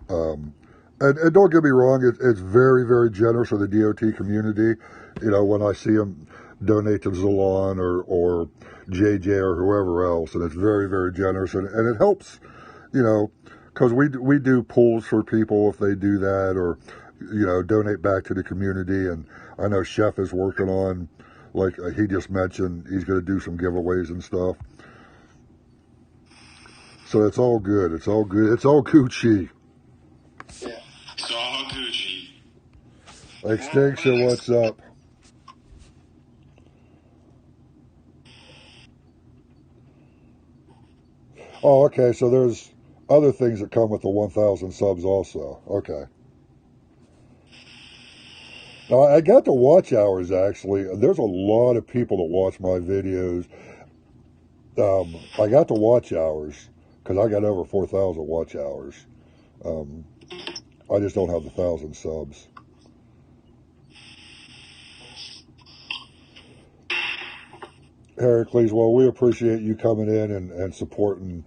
don't get me wrong, it's very, very generous of the DOT community. When I see them donate to Zalon or JJ or whoever else, and it's very, very generous, and it helps, because we do pulls for people if they do that, or donate back to the community. And I know Chef is working on, like he just mentioned, he's going to do some giveaways and stuff. So it's all good. It's all good. It's all Gucci. Yeah. It's all Gucci. Extinction, what's up? Oh, okay, so there's other things that come with the 1,000 subs also. Okay. Now, I got the watch hours, actually. There's a lot of people that watch my videos. I got the watch hours because I got over 4,000 watch hours. I just don't have the 1,000 subs. Heracles, well, we appreciate you coming in and supporting,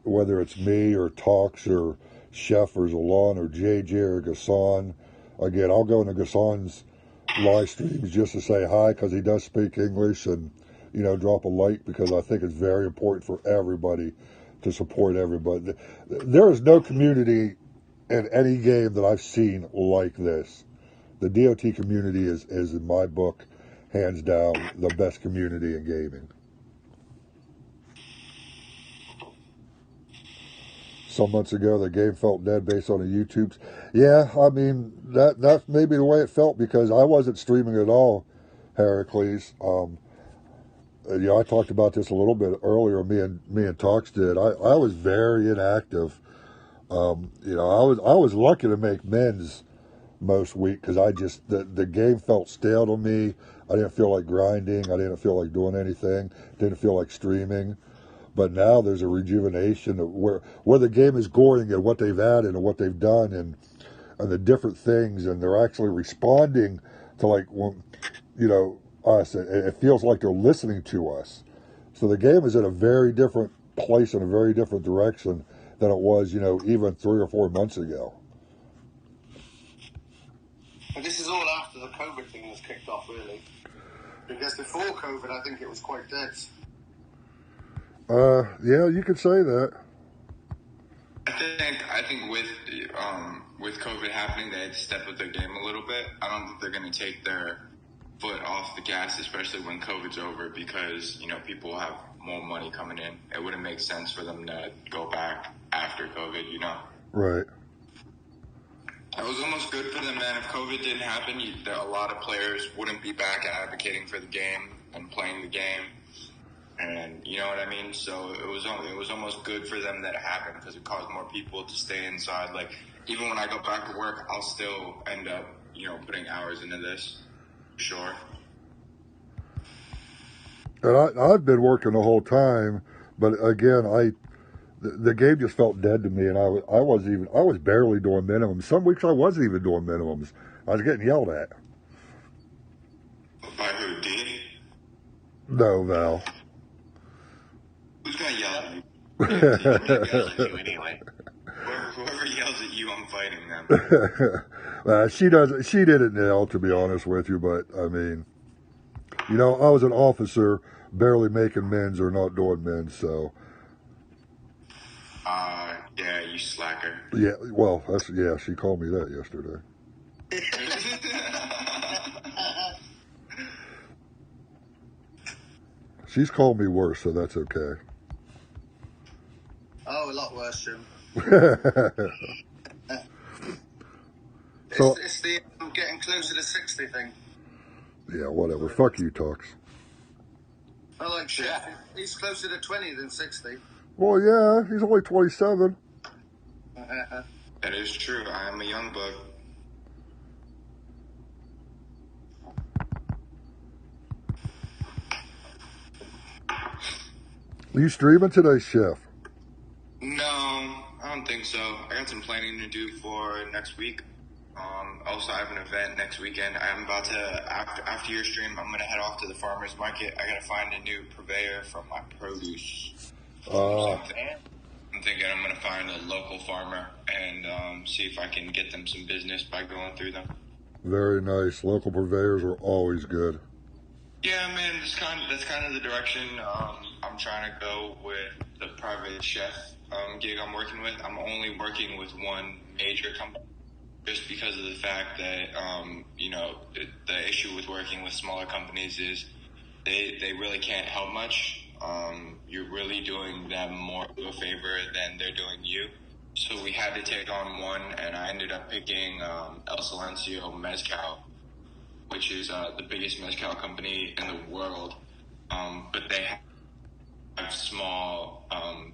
whether it's me or Talks or Chef or Zalon or JJ or Gassan. Again, I'll go into Gassan's live streams just to say hi because he does speak English, and, drop a like because I think it's very important for everybody to support everybody. There is no community in any game that I've seen like this. The DOT community is in my book, hands down, the best community in gaming. some months ago, the game felt dead based on the YouTubes. Yeah, I mean, that's maybe the way it felt because I wasn't streaming at all, Heracles. I talked about this a little bit earlier. Me and Talks did. I was very inactive. I was lucky to make men's most week because the game felt stale to me. I didn't feel like grinding. I didn't feel like doing anything. Didn't feel like streaming. But now there's a rejuvenation of where the game is going and what they've added and what they've done and the different things, and they're actually responding to us. It feels like they're listening to us. So the game is in a very different place in a very different direction than it was, even 3 or 4 months ago. And this is all after the COVID thing was kicked off, really. Because before COVID, I think it was quite dead. Yeah, you could say that. I think with COVID happening, they had to step up their game a little bit. I don't think they're going to take their foot off the gas, especially when COVID's over, because people have more money coming in. It wouldn't make sense for them to go back after COVID. Right. It was almost good for them, man. If COVID didn't happen, a lot of players wouldn't be back advocating for the game and playing the game. And you know what I mean? So it was almost good for them that it happened because it caused more people to stay inside. Like, even when I go back to work, I'll still end up, putting hours into this. Sure. And I've been working the whole time, but again, the game just felt dead to me, and I was barely doing minimums. Some weeks I wasn't even doing minimums. I was getting yelled at. By who, D? No, Val. Who's gonna yell at you? Whoever yells at you anyway. Whoever yells at you, I'm fighting them. She didn't nail, to be honest with you, but I mean, I was an officer, barely making men's or not doing men's, so. Yeah, you slacker. Yeah, well, she called me that yesterday. She's called me worse, so that's okay. Oh, a lot worse, Jim. So, it's the getting closer to 60 thing. Yeah, whatever. Fuck you, Talks. I like shit. He's closer to 20 than 60. Well, yeah, he's only 27. That is true. I am a young buck. Are you streaming today, Chef? No, I don't think so. I got some planning to do for next week. Also, I have an event next weekend. I'm about to, after your stream, I'm going to head off to the farmer's market. I got to find a new purveyor for my produce. I'm thinking I'm going to find a local farmer and see if I can get them some business by going through them. Very nice. Local purveyors are always good. Yeah, man, that's kind of the direction I'm trying to go with the private chef gig I'm working with. I'm only working with one major company just because of the fact that, the issue with working with smaller companies is they really can't help much. You're really doing them more of a favor than they're doing you. So we had to take on one, and I ended up picking El Silencio Mezcal, which is the biggest mezcal company in the world, but they have small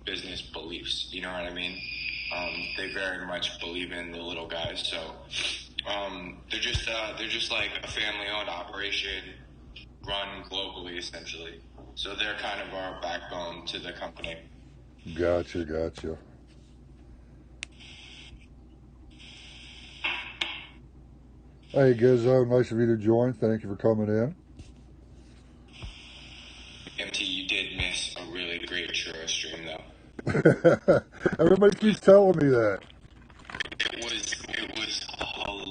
business beliefs. You know what I mean? They very much believe in the little guys. So they're just like a family-owned operation run globally, essentially. So they're kind of our backbone to the company. Gotcha. Hey, Gizzo, nice of you to join. Thank you for coming in. MT, you did miss a really great churro stream, though. Everybody keeps telling me that. It was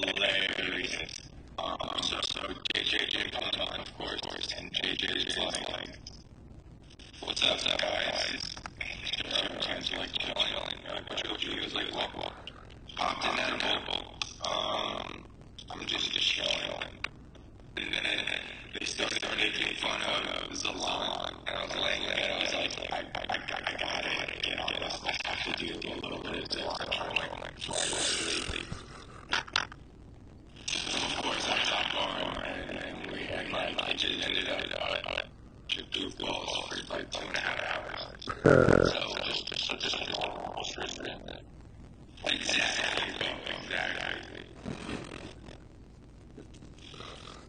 hilarious. So JJ comes on, of course, and JJ is like, "What's up, guys?" And Chance like chilling. What you was like, "What? Popped in edible. I'm just chilling." And then they started making fun of Zalan, and I was laying there, and I was like, I got it. I have to do a little bit of Of course, I top bar, and we had my lunches ended up goofballs for like 2.5 hours. So just a normal street stream. Exactly.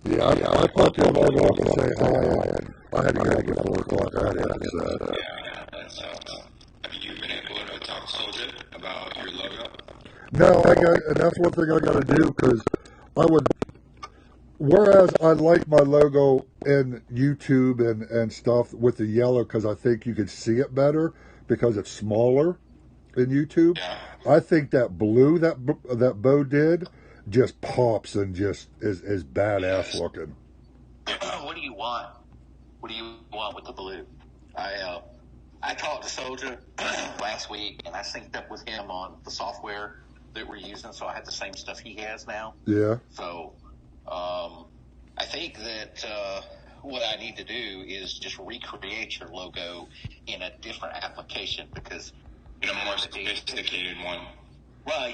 Yeah, I popped in log off and say hi. I had to go get 4 o'clock. I had to Yeah, that sucks. Have you been able to talk to Soldier about your logo? No, and that's one thing I got to do because I would. Whereas I like my logo in YouTube and stuff with the yellow because I think you can see it better because it's smaller in YouTube. Yeah. I think that blue that Bo did just pops and just is badass looking. What do you want? What do you want with the blue? I talked to Soldier last week, and I synced up with him on the software that we're using, so I have the same stuff he has now. Yeah. So I think that what I need to do is just recreate your logo in a different application because in a more sophisticated one. Well,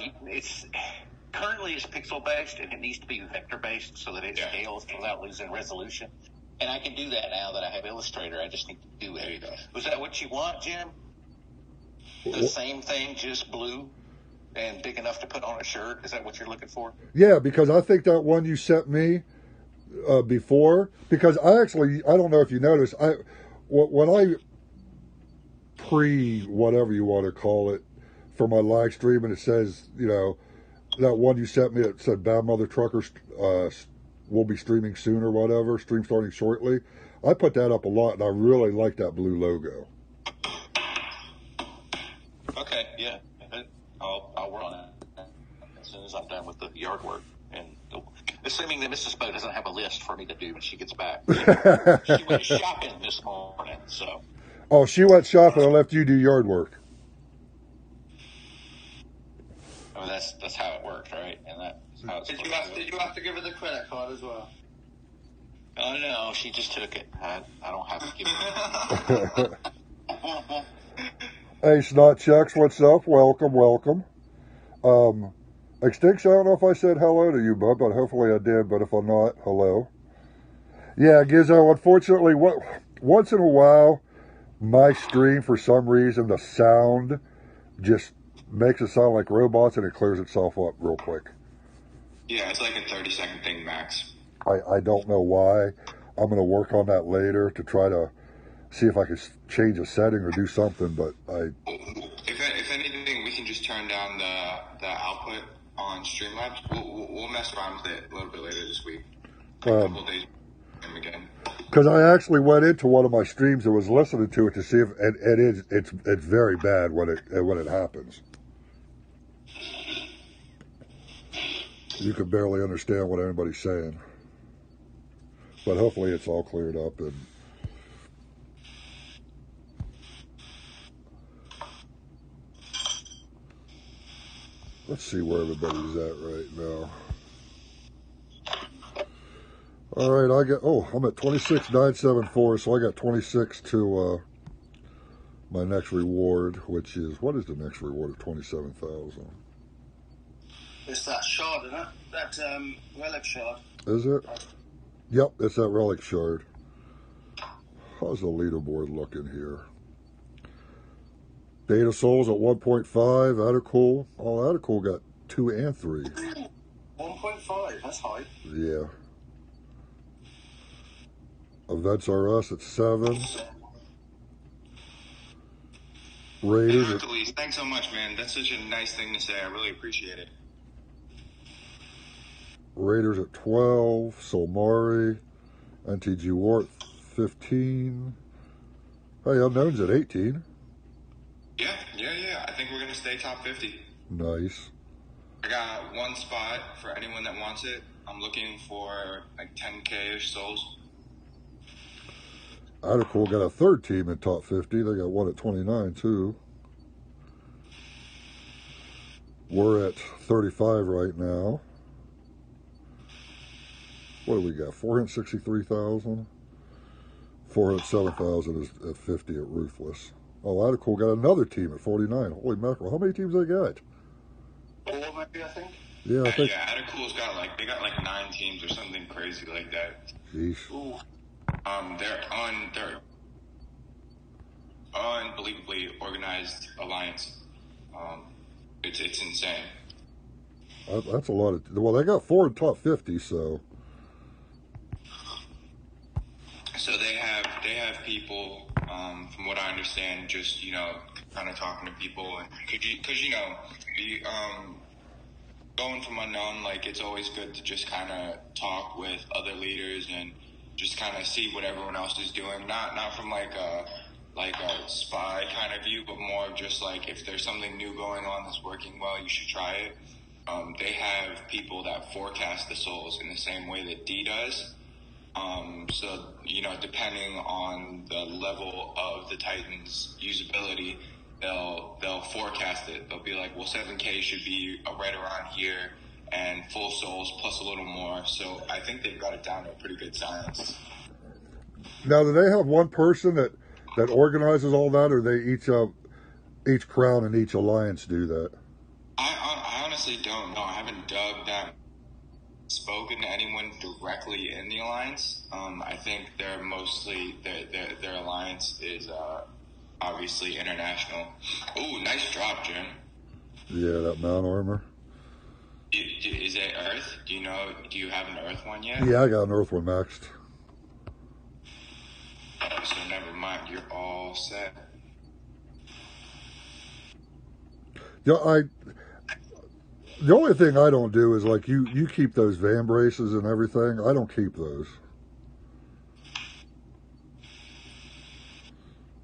currently it's pixel based and it needs to be vector based so that it scales without losing resolution. And I can do that now that I have Illustrator. I just need to do it. Was that what you want, Jim? The same thing, just blue and big enough to put on a shirt? Is that what you're looking for? Yeah, because I think that one you sent me before, because I don't know if you noticed, when I whatever you want to call it for my live stream, and it says, that one you sent me that said Bad Mother Truckers will be streaming soon or whatever, stream starting shortly. I put that up a lot, and I really like that blue logo. Okay, yeah. I'll work on it as soon as I'm done with the yard work. And assuming that Mrs. Bo doesn't have a list for me to do when she gets back. She went shopping this morning, so. Oh, she went shopping and left you do yard work. Oh, that's how it works, right? And that's how it's Did you have to give her the credit card as well? Oh no, she just took it. I don't have to give it. Hey, Snot Chucks, what's up? Welcome. Extinction, I don't know if I said hello to you, bud, but hopefully I did, but if I'm not, hello. Yeah, Gizzo, unfortunately, once in a while, my stream, for some reason, the sound just makes it sound like robots and it clears itself up real quick. Yeah, it's like a 30-second thing max. I don't know why. I'm going to work on that later to try to see if I can change a setting or do something, but If anything, we can just turn down the output on Streamlabs. We'll mess around with it a little bit later this week. A couple of days again. Because I actually went into one of my streams and was listening to it to see if it's very bad when it happens. You can barely understand what anybody's saying. But hopefully it's all cleared up and let's see where everybody's at right now. All right, I'm at 26,974, so I got 26 to my next reward, which is, what is the next reward of 27,000? It's that shard, isn't it? That relic shard. Is it? Yep, it's that relic shard. How's the leaderboard looking here? Data Souls at 1.5, Atacool. Oh, Atacool got 2 and 3. 1.5, that's high. Yeah. Events R Us at 7. Raiders at... Thanks so much, man. That's such a nice thing to say. I really appreciate it. Raiders at 12. Solmari. NTG War at 15. Hey, Unknown's at 18. Yeah. I think we're going to stay top 50. Nice. I got one spot for anyone that wants it. I'm looking for like 10K-ish souls. Atacool got a third team in top 50. They got one at 29 too. We're at 35 right now. What do we got? 463,000. 407,000 is at 50 at Ruthless. Oh, Atacool got another team at 49. Holy mackerel. How many teams they got? 4 maybe, I think. Yeah, I think. Yeah, Atacool's got they got 9 teams or something crazy like that. Jeez. Ooh. They're unbelievably organized alliance. It's insane. That's a lot of. Well, they got 4 in top 50, so. So they have people, from what I understand, just kind of talking to people, and because going from unknown, it's always good to just kind of talk with other leaders and just kind of see what everyone else is doing, not from a spy kind of view, but more of just if there's something new going on that's working well, you should try it. They have people that forecast the souls in the same way that D does. So, depending on the level of the Titan's usability, they'll forecast it. They'll be like, well, 7K should be right around here, and full souls plus a little more. So I think they've got it down to a pretty good science. Now, do they have one person that organizes all that, or they each crown and each alliance do that? I honestly don't know. I haven't dug that. Spoken to anyone directly in the alliance. I think they're mostly their alliance is obviously international. Ooh, nice drop, Jim. Yeah, that mount armor. Is it Earth? Do you have an Earth one yet? Yeah, I got an Earth one maxed. So never mind, you're all set. Yeah, the only thing I don't do is you keep those van braces and everything. I don't keep those.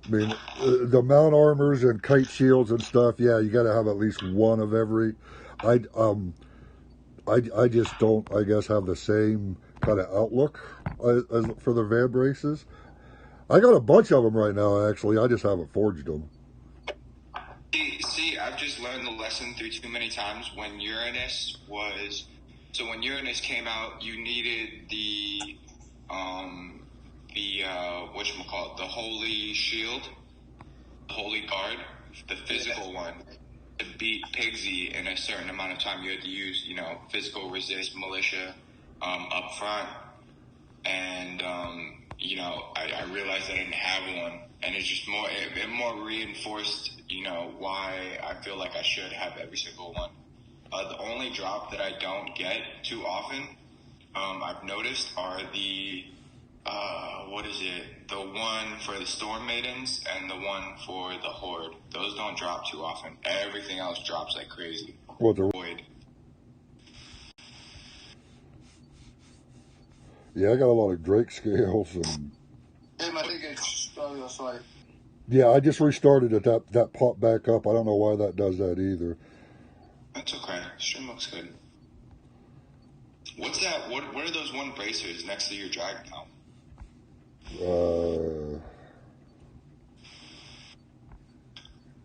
I mean, the mount armors and kite shields and stuff. Yeah, you got to have at least one of every. I just don't, I guess, have the same kind of outlook as for the van braces. I got a bunch of them right now. Actually, I just haven't forged them. See, I've just learned the lesson through too many times. When Uranus came out, you needed the whatchamacallit, the Holy Shield, the Holy Guard, the physical one, to beat Pigsy in a certain amount of time. You had to use, physical resist militia up front, and I realized I didn't have one, and it's just it more reinforced, why I feel like I should have every single one. The only drop that I don't get too often, I've noticed, are the the one for the Storm Maidens and the one for the Horde. Those don't drop too often. Everything else drops like crazy. Well, Void. Yeah, I got a lot of Drake scales and. I think it's. Oh, that's right. Yeah, I just restarted it. That popped back up. I don't know why that does that either. That's okay. Stream looks good. What's that? What are those one bracers next to your Dragon Helm?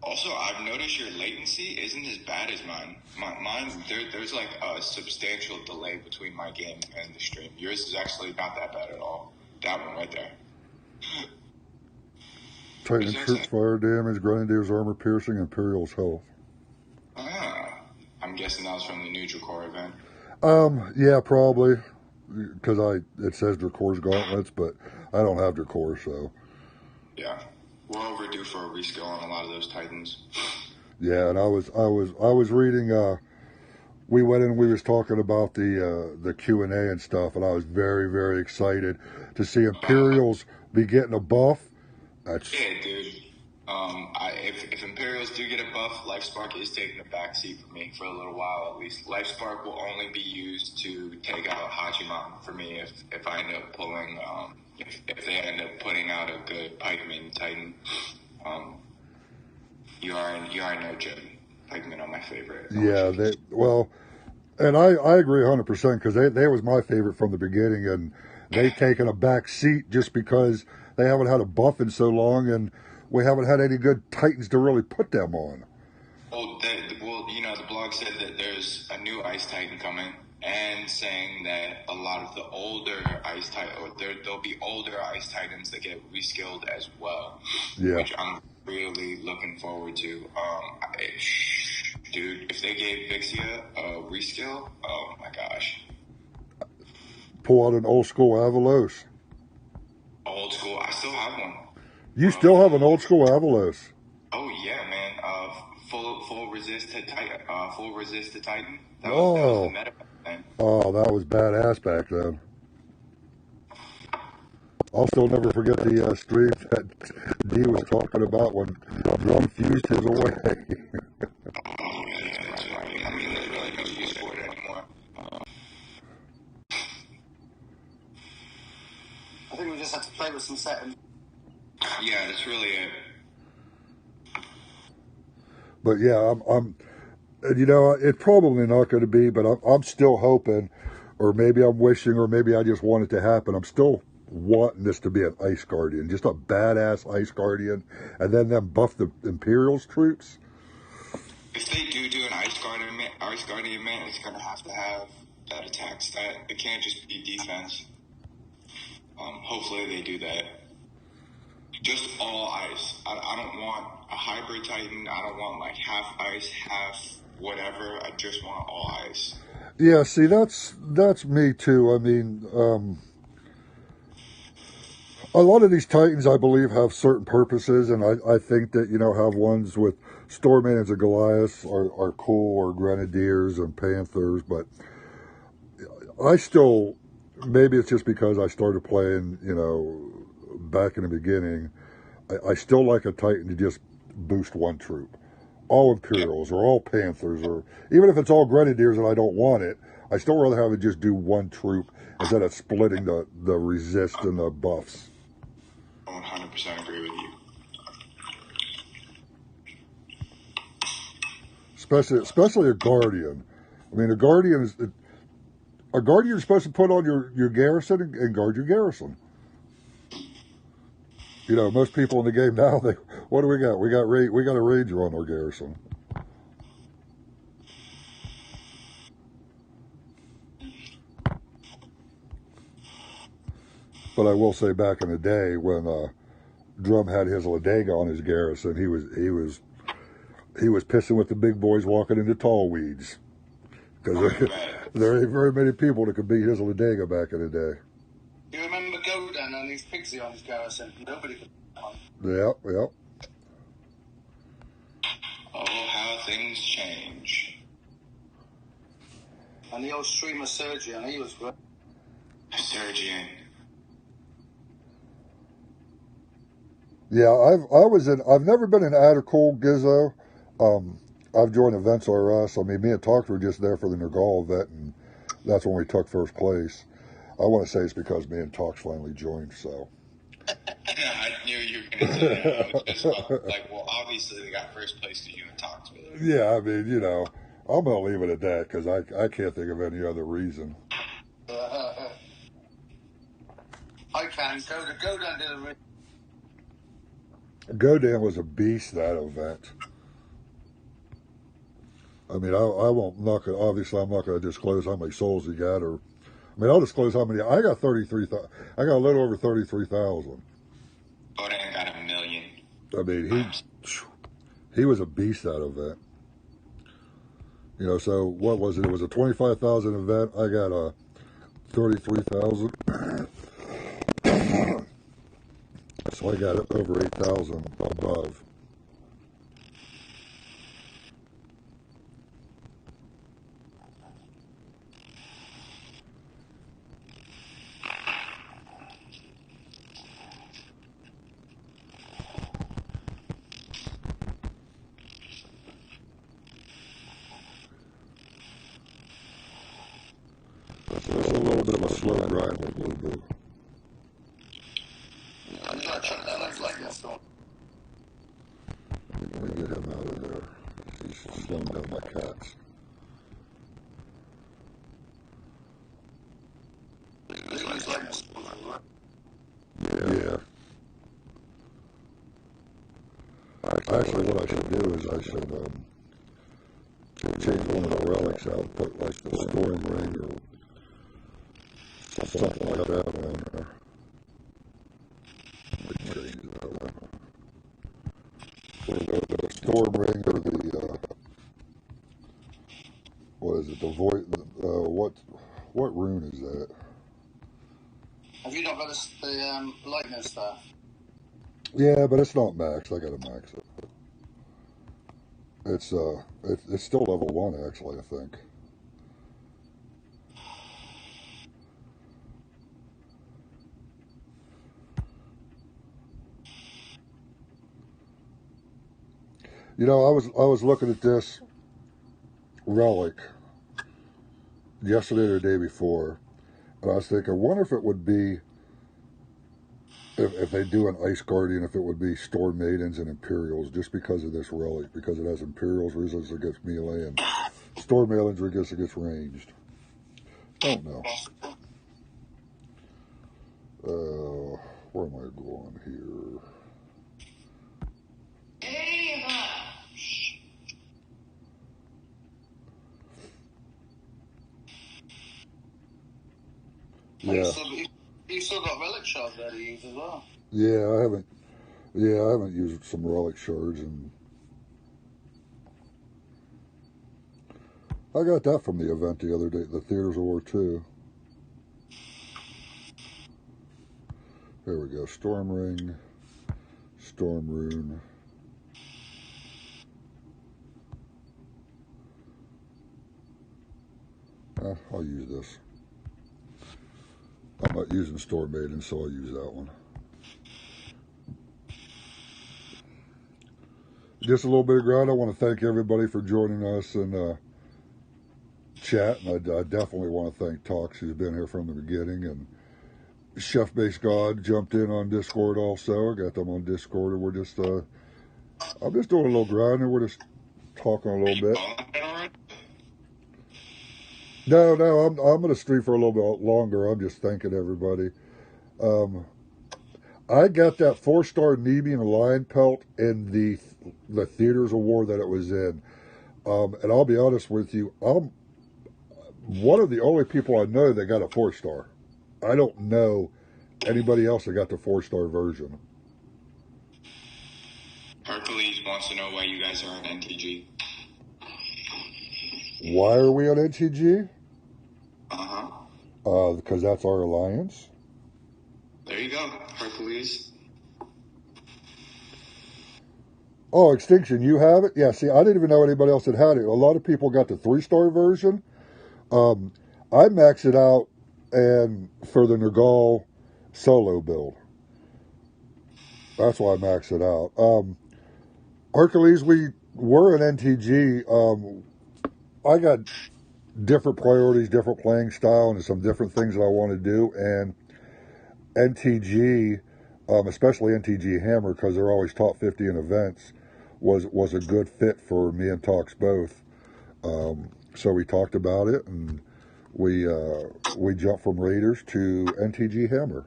Also, I've noticed your latency isn't as bad as mine. Mine, there's a substantial delay between my game and the stream. Yours is actually not that bad at all. That one right there. Titan troop fire damage, Grenadier's armor piercing, Imperial's health. I'm guessing that was from the new Dracor event. Yeah, probably. Because it says Dracor's gauntlets, but I don't have Dracor, so. Yeah. We're overdue for a reskill on a lot of those Titans. Yeah, and I was reading, we went in and we was talking about the Q&A and stuff, and I was very, very excited to see Imperials be getting a buff. Yeah, dude. If Imperials do get a buff, LifeSpark is taking a backseat for me for a little while at least. LifeSpark will only be used to take out Hachiman for me if I end up pulling, if they end up putting out a good Pikeman Titan. You are no Jim. Pikeman are my favorite. Yeah, and I agree 100% because they was my favorite from the beginning, and they've taken a back seat just because they haven't had a buff in so long, and we haven't had any good Titans to really put them on. Well, the blog said that there's a new Ice Titan coming, and saying that a lot of the older Ice Titan, there'll be older Ice Titans that get reskilled as well. Yeah. Which I'm really looking forward to. Dude, if they gave Vixia a reskill, oh my gosh. Pull out an old school Avalos. Old school. I still have one. You still have an old school Avalos? Oh yeah, man. Full resist to Titan. Full resist to Titan. That Oh. was the meta thing. Oh, that was badass back then. I'll still never forget the stream that D was talking about when Drum fused his away. Oh yeah, that's right. I mean, there's really no use for it anymore. I think we just have to play with some settings. Yeah, that's really it. But yeah, and you know, it's probably not going to be, but I'm still hoping, or maybe I'm wishing, or maybe I just want it to happen. I'm still wanting this to be an Ice Guardian, just a badass Ice Guardian, and then them buff the Imperials troops. If they do an Ice Guardian man, it's gonna have to have that attack stat. It can't just be defense. Hopefully they do that. Just all ice. I don't want a hybrid Titan. I don't want like half ice, half whatever. I just want all ice. Yeah, see, that's me too. I mean, a lot of these Titans, I believe, have certain purposes, and I think that, you know, have ones with Stormans and Goliaths are cool, or Grenadiers and Panthers, but I still, maybe it's just because I started playing, you know, back in the beginning, I still like a Titan to just boost one troop. All Imperials or all Panthers, or even if it's all Grenadiers and I don't want it, I still rather have it just do one troop instead of splitting the resist and the buffs. 100% agree with you. Especially a Guardian. I mean, a Guardian is supposed to put on your garrison and guard your garrison. You know, most people in the game now, what do we got? We got a Ranger on our garrison. But I will say, back in the day when Drum had his Ladega on his garrison, he was pissing with the big boys walking into tall weeds, because there ain't very many people that could beat his Ladega back in the day. You remember Godan and his Pixie on his garrison? Nobody could. Yep. Oh, how things change. And the old streamer Sergian, he was great. Sergian. Yeah, I've never been in Attercool, Gizzo. I've joined Events RS. I mean, me and Talks were just there for the Nergal event, and that's when we took first place. I want to say it's because me and Talks finally joined, so. I knew you were going to say that. I was just like, well, obviously they got first place to you and Talks with it. Yeah, I mean, you know, I'm going to leave it at that, because I can't think of any other reason. I can. Godan did a really... Godan was a beast that event. I mean, obviously I'm not going to disclose how many souls he got, or, I mean, I'll disclose how many. I got 33,000. I got a little over 33,000. Godan got 1 million. I mean, he was a beast that event. You know, so what was it? It was a 25,000 event. I got a 33,000. So I got over 8,000 above. So it's a little bit of a slow grind with Blue Boo. I'm not trying to like this. Let me get him out of there. He's slowing down my cats. Yeah. Actually, what I should do is I should change one of the relics out, put like the Storm Ring or something like that on there. Let me change that one. the storm ring or the what is it? The void. What rune is that? Have you not got the lightning staff? Yeah, but it's not max. I gotta max it. It's still level 1 actually, I think. You know, I was looking at this relic yesterday or the day before, and I was thinking, I wonder if it would be if they do an Ice Guardian, if it would be Storm Maidens and Imperials, just because of this relic, because it has Imperials resistance against melee and Storm Maidens resistance against ranged. Don't know. Where am I going here? Yeah. You still got relic shards there to use as well. Yeah, I haven't used some relic shards, and I got that from the event the other day, the Theaters of War 2. There we go. Storm Ring, Storm Rune. I'll use this. I'm not using Storm Maiden, so I'll use that one. Just a little bit of ground. I want to thank everybody for joining us in chat, and I definitely want to thank Tox, who's been here from the beginning, and Chef Base God jumped in on Discord also. I got them on Discord, and we're just I'm just doing a little grind, and we're just talking a little bit. No, I'm going to stream for a little bit longer. I'm just thanking everybody. I got that 4-star Nebian Lion pelt in the Theaters of War that it was in. And I'll be honest with you, I'm one of the only people I know that got a 4-star. I don't know anybody else that got the 4-star version. Hercules wants to know why you guys are on NTG. Why are we on NTG? Uh-huh. Because that's our alliance. There you go, Hercules. Oh, Extinction, you have it? Yeah, see, I didn't even know anybody else had had it. A lot of people got the 3-star version. I maxed it out and for the Nergal solo build. That's why I maxed it out. Hercules, we were an NTG. I got different priorities, different playing style, and some different things that I want to do. And NTG, especially NTG Hammer, because they're always top 50 in events, was a good fit for me and Tox both. So we talked about it, and we jumped from Raiders to NTG Hammer.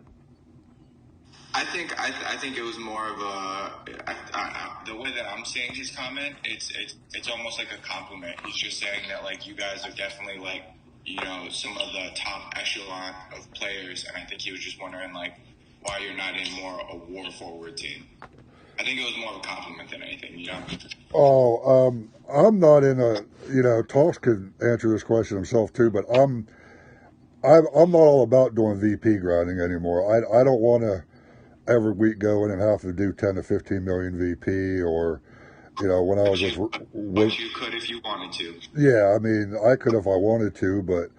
I think it was more of the way that I'm seeing his comment. It's almost like a compliment. He's just saying that like you guys are definitely like some of the top echelon of players, and I think he was just wondering like why you're not in more a war forward team. I think it was more of a compliment than anything, Oh, I'm not in a, Toss could answer this question himself too, but I'm not all about doing VP grinding anymore. I don't want to every week go in and have to do 10 to 15 million VP or, when I was but you could if you wanted to. Yeah, I mean, I could if I wanted to, but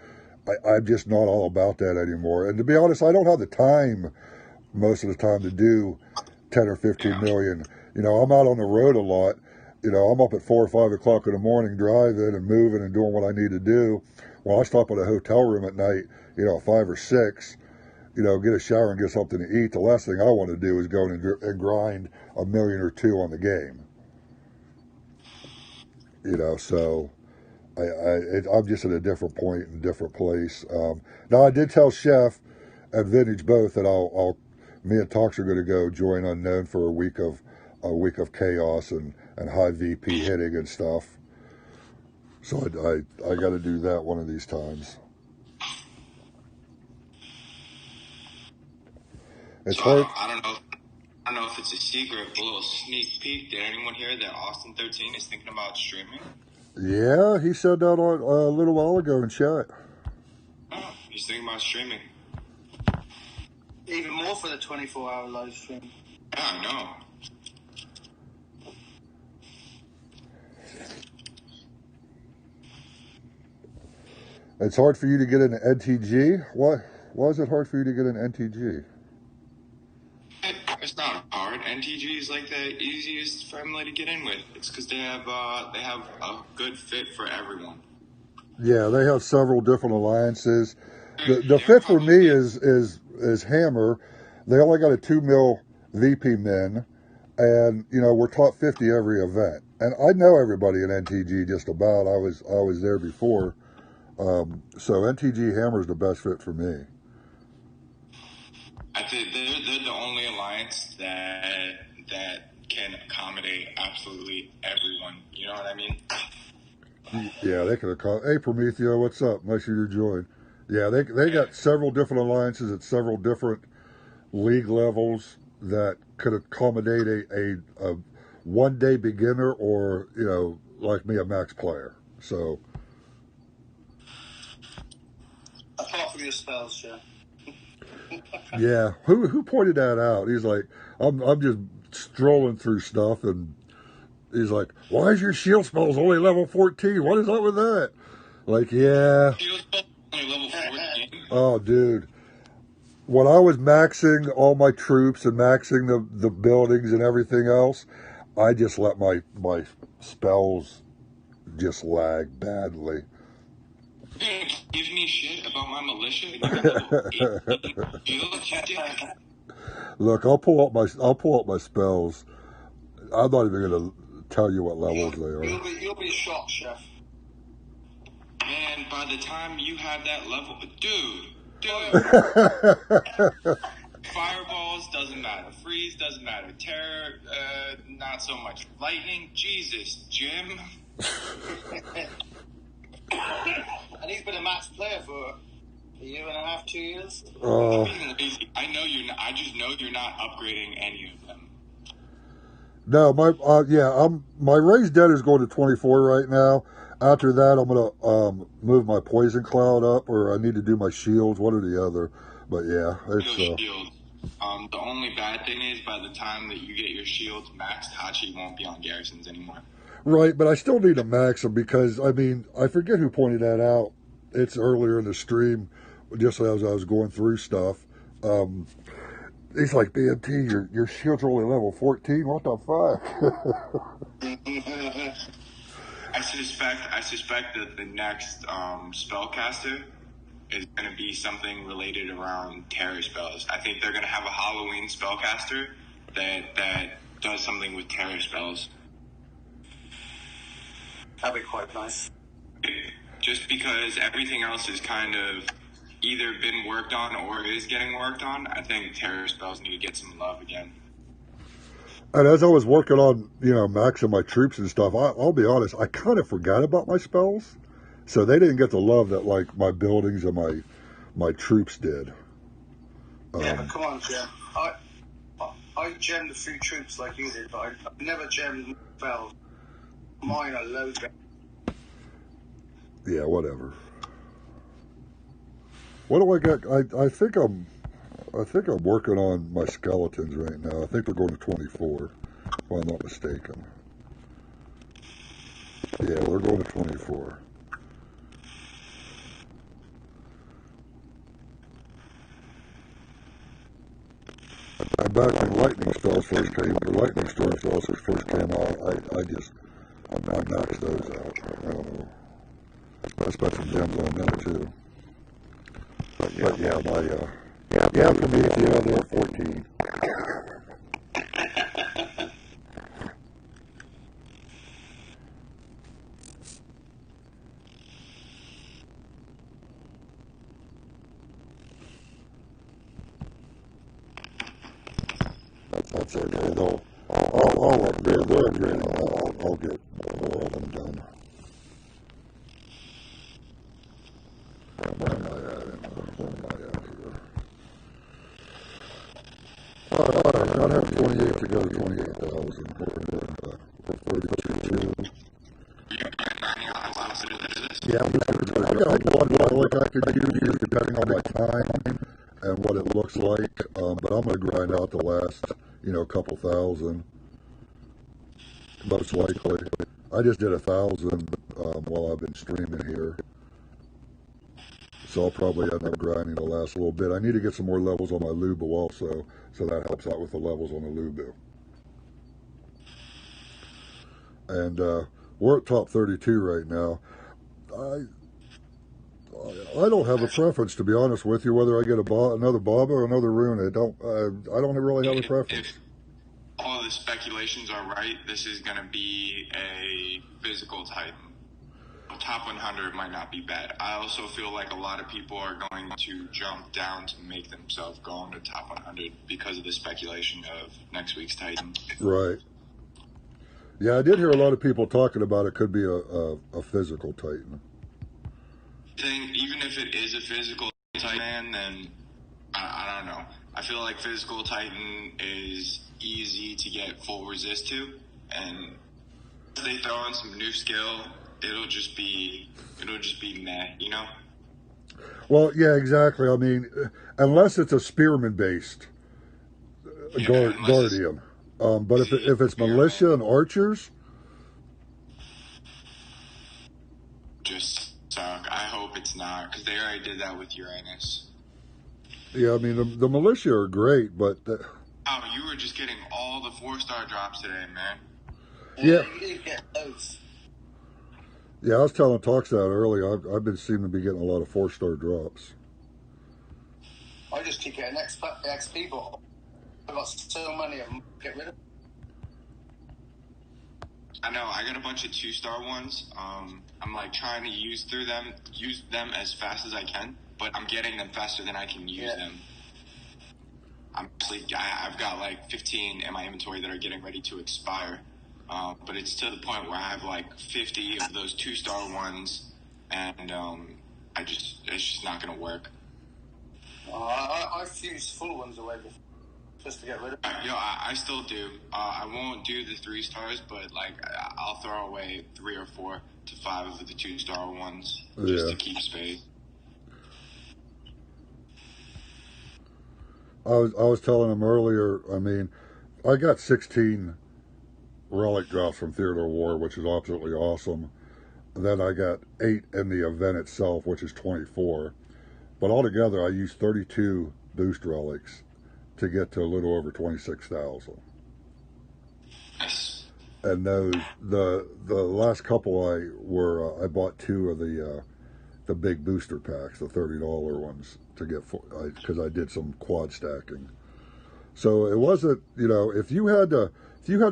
I'm just not all about that anymore. And to be honest, I don't have the time most of the time to do 10 or 15 million. I'm out on the road a lot. I'm up at 4 or 5 o'clock in the morning driving and moving and doing what I need to do. When I stop at a hotel room at night, 5 or 6, get a shower and get something to eat. The last thing I want to do is go and grind $1 million or $2 million on the game. So I'm just at a different point and different place. Now I did tell Chef and Vintage both that me and Tox are going to go join Unknown for a week of chaos and high VP hitting and stuff. So I got to do that one of these times. It's hard. I don't know if it's a secret, but a little sneak peek. Did anyone hear that Austin 13 is thinking about streaming? Yeah, he said that on, a little while ago in chat. Oh, he's thinking about streaming. Even more for the 24-hour live stream. Yeah, I know. It's hard for you to get into NTG? Why is it hard for you to get into NTG? It's not hard. NTG is like the easiest family to get in with. It's because they have a good fit for everyone. Yeah, they have several different alliances. The fit for me is Hammer. They only got a 2 mil VP min, and you know we're top 50 every event. And I know everybody in NTG just about. I was there before. So NTG Hammer is the best fit for me. I think they're the only alliance that can accommodate absolutely everyone. You know what I mean? Yeah, they can accommodate. Hey, Prometheo, what's up? Nice of you to join. Yeah, they got several different alliances at several different league levels that could accommodate a one-day beginner or, you know, like me, a max player. So... Apart from your spells, Jeff. Yeah, who pointed that out? He's like, I'm just strolling through stuff, and he's like, why is your shield spells only level 14? What is up with that? Like, yeah. Shield spells only level 14? Oh, dude. When I was maxing all my troops and maxing the buildings and everything else, I just let my spells just lag badly. Give me shit about my militia. Look, I'll pull up my spells. I'm not even gonna tell you what levels they are. You'll be shocked, Chef. Man, by the time you have that level, dude. Fireballs doesn't matter. Freeze doesn't matter. Terror, not so much. Lightning, Jesus, Jim. And he's been a max player for a year and a half, 2 years. I know you're not. I just know you're not upgrading any of them. No, my raised dead is going to 24 right now. After that, I'm gonna move my poison cloud up, or I need to do my shields, one or the other. But yeah, it's shields. The only bad thing is by the time that you get your shields maxed, Hachi won't be on garrisons anymore. Right, but I still need to max them because, I mean, I forget who pointed that out. It's earlier in the stream, just as I was going through stuff. He's like, BMT, your shields are only level 14? What the fuck? I suspect that the next spellcaster is going to be something related around terror spells. I think they're going to have a Halloween spellcaster that does something with terror spells. That'd be quite nice. Just because everything else has kind of either been worked on or is getting worked on, I think terror spells need to get some love again. And as I was working on, you know, maxing my troops and stuff, I'll be honest, I kind of forgot about my spells. So they didn't get the love that, like, my buildings and my troops did. Yeah, but come on, Jim. I gemmed a few troops like you did, but I never gemmed spells. Mine are low. Yeah, whatever. What do I got? I think I'm working on my skeletons right now. I think they're going to 24, if I'm not mistaken. Yeah, they're going to 24. And back when lightning spells first came, the lightning storm spells first came out, I maxed those out. I don't know. I spent some gems on them too. But yeah, for me, yeah, they're 14. That's okay, though. I'll upgrade. They're upgrading. I'll get more of them done. Where am I at here? Alright, gotta have 28 to go to 28,000 or 32. Yeah, I got one relic I could use depending on my time and what it looks like, but I'm going to grind out the last, couple thousand, most likely. I just did 1,000 while I've been streaming here, so I'll probably end up grinding the last little bit. I need to get some more levels on my Lubu also, so that helps out with the levels on the Lubu. And we're at top 32 right now. I don't have a preference, to be honest with you, whether I get another Baba or another Rune. I don't really have a preference. If all the speculations are right, this is going to be a physical Titan. Top 100 might not be bad. I also feel like a lot of people are going to jump down to make themselves go into top 100 because of the speculation of next week's Titan. Right. Yeah, I did hear a lot of people talking about it could be a physical Titan. Even if it is a physical Titan, then I don't know. I feel like physical Titan is easy to get full resist to, and if they throw in some new skill, it'll just be meh, Well, yeah, exactly. I mean, unless it's a spearman based guardian, but if it's militia and archers, just suck. I hope it's not, because they already did that with Uranus. Yeah, I mean the militia are great, but you were just getting all the 4-star drops today, man. Yeah. You did get those. Yeah, I was telling Talks that earlier. I've been seeming to be getting a lot of 4-star drops. I just keep getting XP bottle. I've got so many of them. Get rid of them. I know. I got a bunch of 2-star ones. I'm like trying to use them as fast as I can, but I'm getting them faster than I can use them. I've got like 15 in my inventory that are getting ready to expire. But it's to the point where I have like 50 of those 2-star ones, and it's just not going to work. I fused full ones away before, just to get rid of them. I still do. I won't do the 3-stars, but like I'll throw away 3 or 4 to 5 of the 2-star ones just to keep space. I was telling him earlier, I mean, I got 16 relic drops from Theater of War, which is absolutely awesome. And then I got 8 in the event itself, which is 24. But altogether, I used 32 boost relics to get to a little over 26,000. And those, the last couple I bought 2 of the big booster packs, the $30 ones, to get, because I did some quad stacking. So it wasn't, if you had to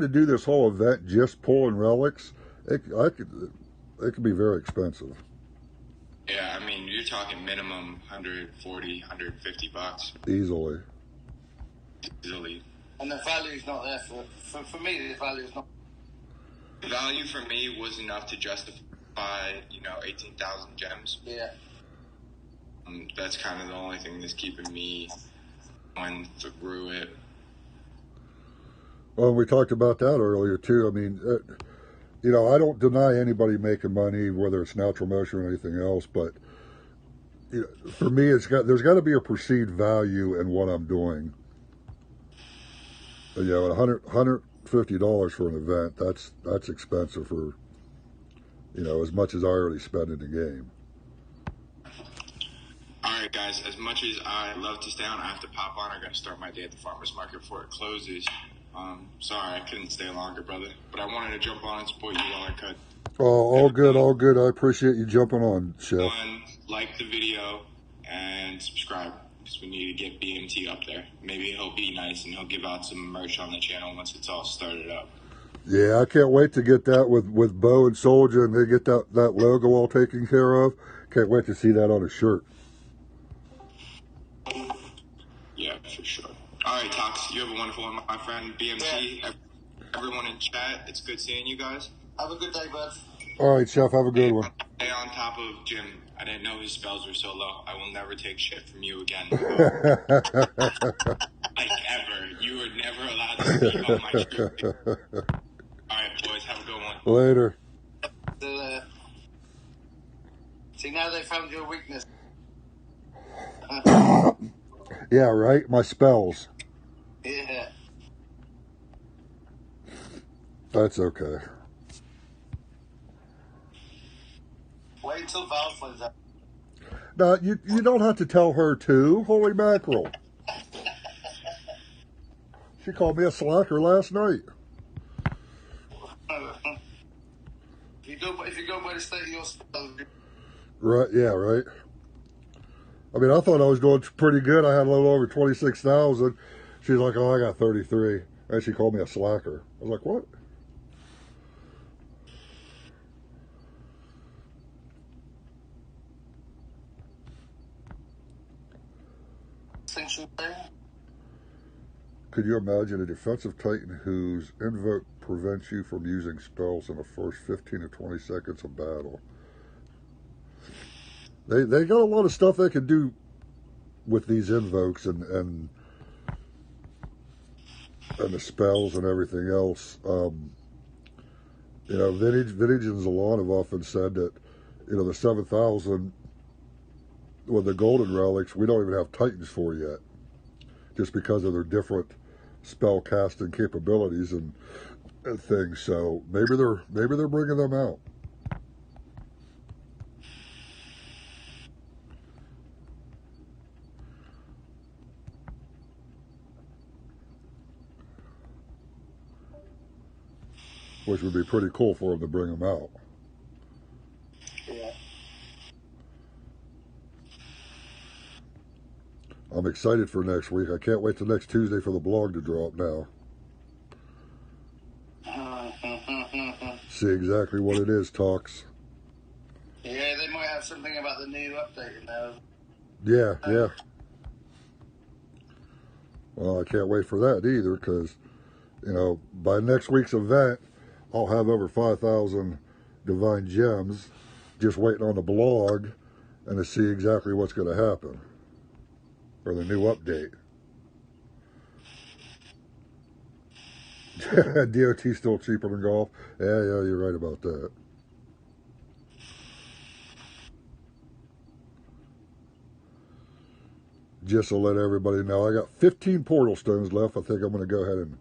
do this whole event just pulling relics, it could be very expensive. Yeah, I mean, you're talking minimum $140, $150. Easily. And the value's not there for me. The value's not. The value for me was enough to justify, 18,000 gems. Yeah. That's kind of the only thing that's keeping me going through it. Well, we talked about that earlier too. I mean, I don't deny anybody making money, whether it's natural motion or anything else, but for me, there's got to be a perceived value in what I'm doing. $150 for an event, that's expensive for, as much as I already spend in the game. All right, guys, as much as I love to stay on, I have to pop on. I got to start my day at the farmer's market before it closes. Sorry, I couldn't stay longer, brother. But I wanted to jump on and support you while I could. Oh, all good. I appreciate you jumping on, Chef. Like the video and subscribe, because we need to get BMT up there. Maybe he'll be nice and he'll give out some merch on the channel once it's all started up. Yeah, I can't wait to get that with Bo and Soldier, and they get that logo all taken care of. Can't wait to see that on a shirt. Yeah, for sure. All right, Tox, you have a wonderful one, my friend. BMT, everyone in chat, it's good seeing you guys. Have a good day, bud. All right, Chef, have a good one. Stay on top of Jim. I didn't know his spells were so low. I will never take shit from you again. Like, ever. You were never never allowed to speak on my stream. All right, boys, have a good one. Later. See, now they found your weakness. Yeah, right? My spells. Yeah. That's okay. Wait until Val finds out. Now, you don't have to tell her too. Holy mackerel. She called me a slacker last night. If you go by the state of your spell, Right, yeah, right. I mean, I thought I was doing pretty good. I had a little over 26,000. She's like, oh, I got 33. And she called me a slacker. I was like, what? Could you imagine a defensive Titan whose invoke prevents you from using spells in the first 15 to 20 seconds of battle? They got a lot of stuff they can do with these invokes and the spells and everything else. You know, Vintage and Zalon have often said that, you know, the 7,000 with the golden relics, we don't even have Titans for yet, just because of their different spell casting capabilities and things. So maybe they're bringing them out. Which would be pretty cool for them to bring them out. yeah. I'm excited for next week. I can't wait till next Tuesday for the blog to drop now. See exactly what it is, Talks. Yeah, they might have something about the new update now. Yeah, yeah. Well, I can't wait for that either, because, you know, by next week's event, I'll have over 5,000 divine gems just waiting on the blog and to see exactly what's going to happen. Or the new update. DOT still cheaper than golf. Yeah, you're right about that. Just to let everybody know, I got 15 portal stones left. I think I'm going to go ahead and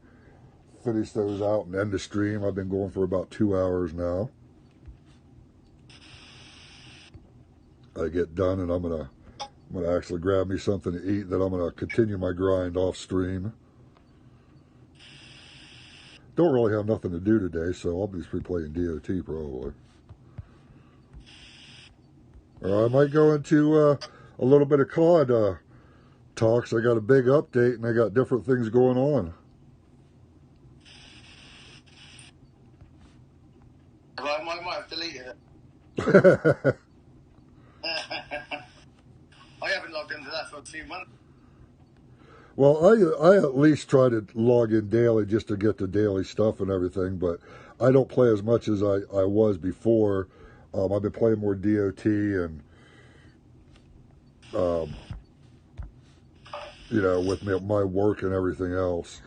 finish those out and end the stream. I've been going for about 2 hours now. I get done and I'm gonna actually grab me something to eat. Then I'm gonna continue my grind off stream. Don't really have nothing to do today, so I'll just be playing DOT probably. Or I might go into a little bit of COD talks. I got a big update and I got different things going on. I might have deleted it. I haven't logged into that for a few months. Well, I at least try to log in daily just to get the daily stuff and everything, but I don't play as much as I was before. I've been playing more DOT and, you know, with my work and everything else.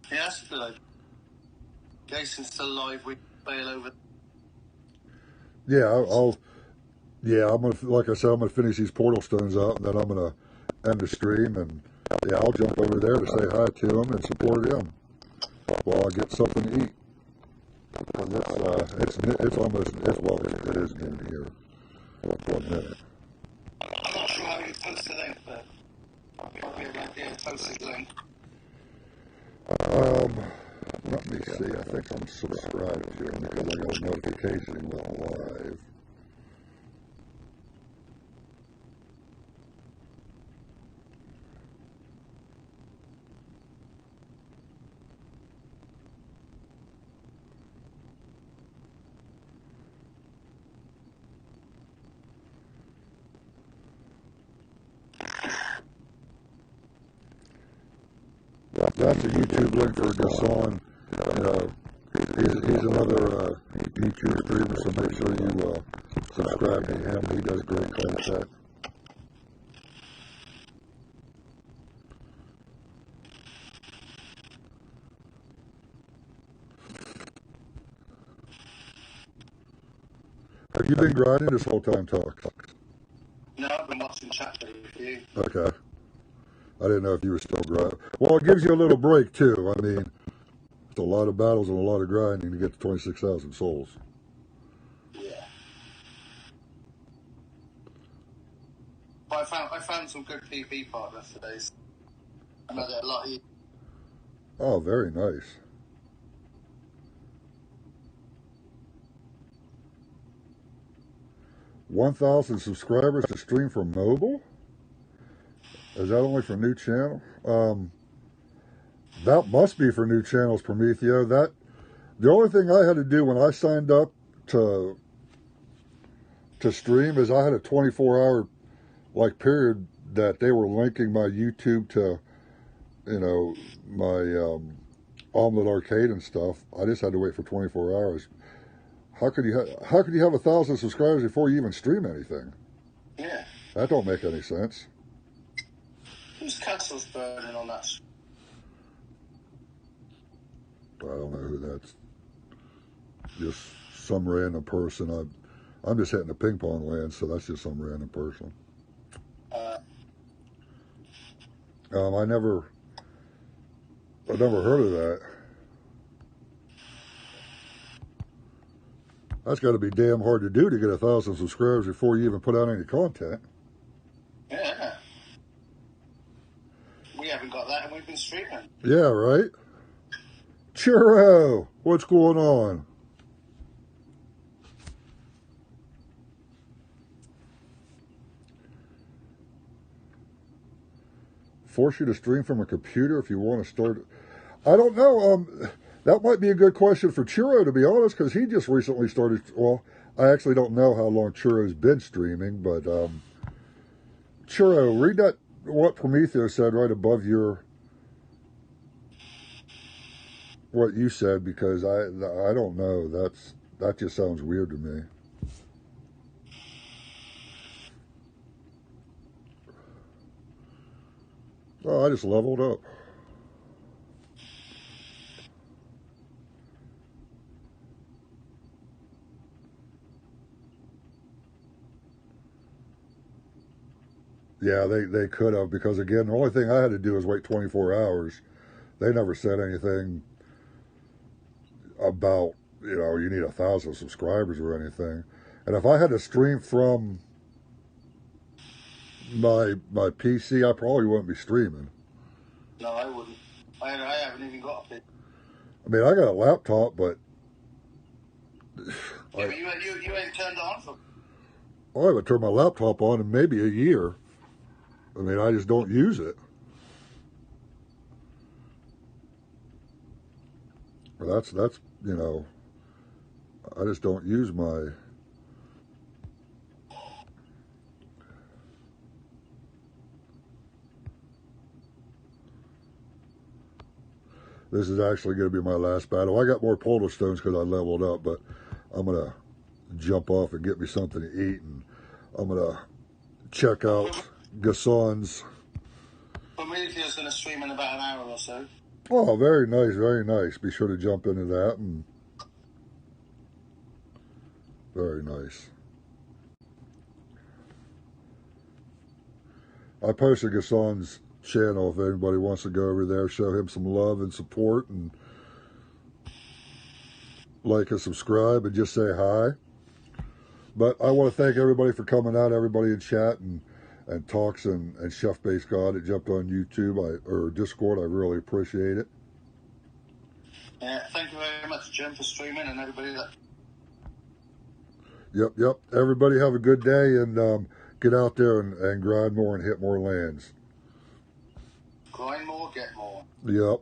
Yeah, that's good. Jason's still alive. We bail over. Yeah, I'm gonna, like I said, I'm gonna finish these portal stones out, and then I'm gonna end the stream, and yeah, I'll jump over there to say hi to him and support him while I get something to eat. It's almost it is noon here. 1 minute. I'm not sure how you post the link, but probably about the posted link. Let me see. I think I'm subscribed to him because I got a notification he went live. That's a YouTube link for Gasson. You know, He's another YouTube streamer, so make sure you subscribe to him. He does great content. Have you been grinding this whole time, Talk? No, I've been watching chat with you. Okay. I didn't know if you were still grinding. Well, it gives you a little break, too. I mean, it's a lot of battles and a lot of grinding to get to 26,000 souls. Yeah. But I found some good PvP partners today. So I made it a lot easier. Oh, very nice. $1,000 subscribers to stream from mobile? Is that only for new channel? That must be for new channels, Prometheo. The only thing I had to do when I signed up to stream is I had a 24-hour period that they were linking my YouTube to, my Omelet Arcade and stuff. I just had to wait for 24 hours. How could you have 1,000 subscribers before you even stream anything? Yeah. That don't make any sense. Whose castle's burning on that? I don't know who that's. Just some random person. I'm just hitting the ping pong land, so that's just some random person. I never heard of that. That's got to be damn hard to do to get 1,000 subscribers before you even put out any content. Yeah. We haven't got that and we've been streaming. Yeah, right? Churro! What's going on? Force you to stream from a computer if you want to start. I don't know. That might be a good question for Churro, to be honest, because he just recently started. Well, I actually don't know how long Churro's been streaming, but Churro, read that what Prometheo said right above what you said, because I don't know. That just sounds weird to me. Oh, I just leveled up. Yeah, they could have, because again, the only thing I had to do was wait 24 hours. They never said anything about, you need 1,000 subscribers or anything. And if I had to stream from my PC, I probably wouldn't be streaming. No, I wouldn't. I haven't even got a bit. I mean, I got a laptop, but Yeah, but you ain't turned it on for. I haven't turned my laptop on in maybe a year. I mean, I just don't use it. That's I just don't use my. This is actually going to be my last battle. I got more Polder Stones because I leveled up, but I'm going to jump off and get me something to eat, and I'm going to check out Gason's. Prometheus going to stream in about an hour or so. Oh, very nice, very nice. Be sure to jump into that. And very nice. I posted Gason's channel if anybody wants to go over there, show him some love and support, and like and subscribe and just say hi. But I want to thank everybody for coming out, everybody in chat and Talks and Chef Base God that jumped on YouTube or Discord. I really appreciate it. Yeah, thank you very much, Jim, for streaming, and everybody that. Yep. Everybody have a good day, and get out there and grind more and hit more lands. Grind more, get more. Yep.